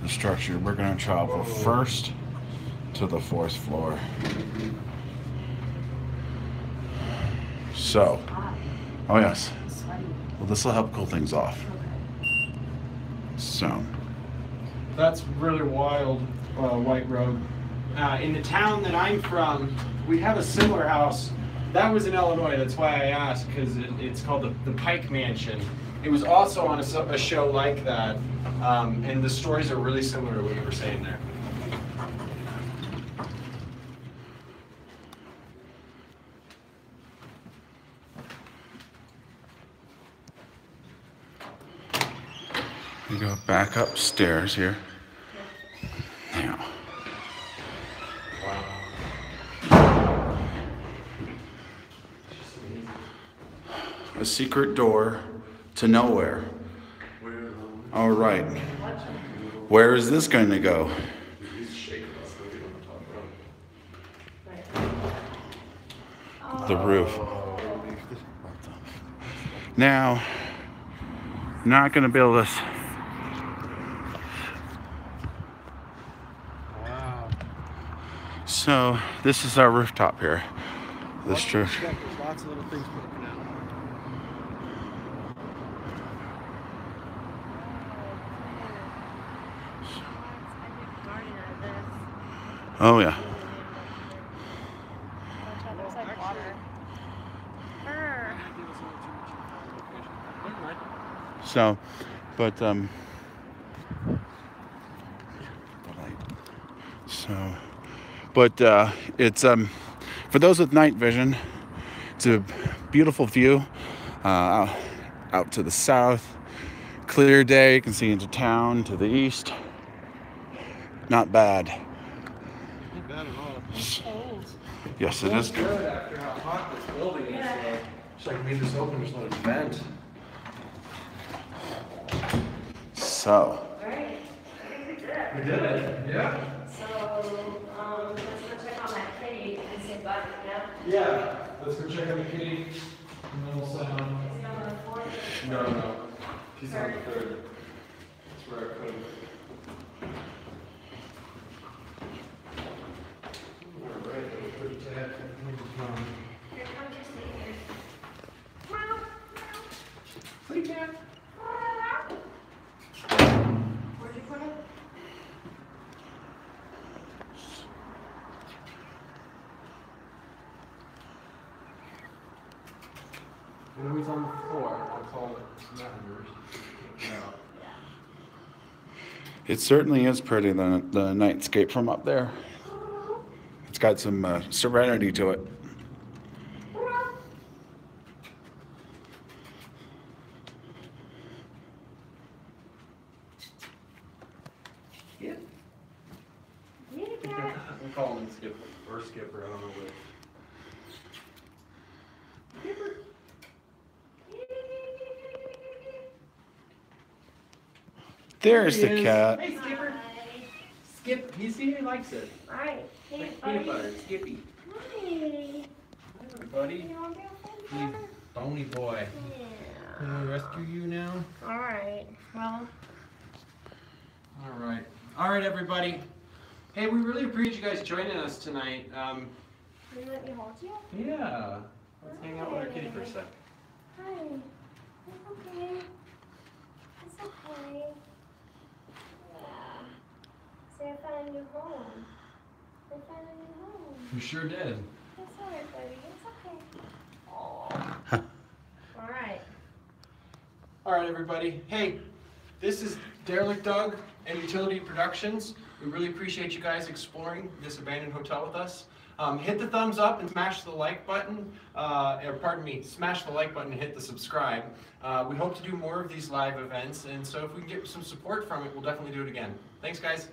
the structure. We're going to travel first to the 4th floor. So, oh yes. Well, this will help cool things off. So, That's really wild, White Road. In the town that I'm from, we have a similar house. That was in Illinois, that's why I asked, because it's called the Pike Mansion. It was also on a show like that, and the stories are really similar to what you were saying there. we go back upstairs here. Now, a secret door to nowhere. All right. Where is this going to go? The roof. Now, not going to be able to. Wow. So, this is our rooftop here. This church. There's lots of little things broken out. Oh, yeah. There's like water. So, but, it's, for those with night vision, it's a beautiful view, out to the south, clear day, you can see into town to the east, not bad. Not bad at all. Yes, it is good. Good after how hot this building is. Just like leave this open, there's not a vent. So, Alright, I think we did it. We did it. Yeah. So, let's go check on that kitty and say bye, yeah? Yeah. Let's go check on the kitty, and then we'll sign on. Is he on the fourth? No. She's on the 3rd. That's where I put him. All right. And who's on the floor? I'll call it members. It certainly is pretty, the nightscape from up there. It's got some serenity to it. Skip? Yeah, cat. I'm calling him Skipper, or Skipper, I don't know which. Skipper. There's the He is. cat. Hey, Skipper. Hi. Skip, you see, he likes it. Alright. Hey, Like buddy. peanut butter, Skippy. Hi. Hi, buddy. You want to be a He's friend? bony boy. Can Yeah. we rescue you now? Alright. Well, All right, everybody. Hey, we really appreciate you guys joining us tonight. can you let me hold you? Yeah. Let's hang out with our kitty for a sec. Hi. It's okay. It's okay. Yeah. See, I found a new home. I found a new home. You sure did. It's alright, buddy. It's okay. Oh. Alright. All right, everybody. Hey, this is Derelict Doug and Utility Productions. We really appreciate you guys exploring this abandoned hotel with us. Hit the thumbs up and smash the like button, or pardon me, smash the like button and hit the subscribe. We hope to do more of these live events, and so if we can get some support from it, we'll definitely do it again. Thanks, guys.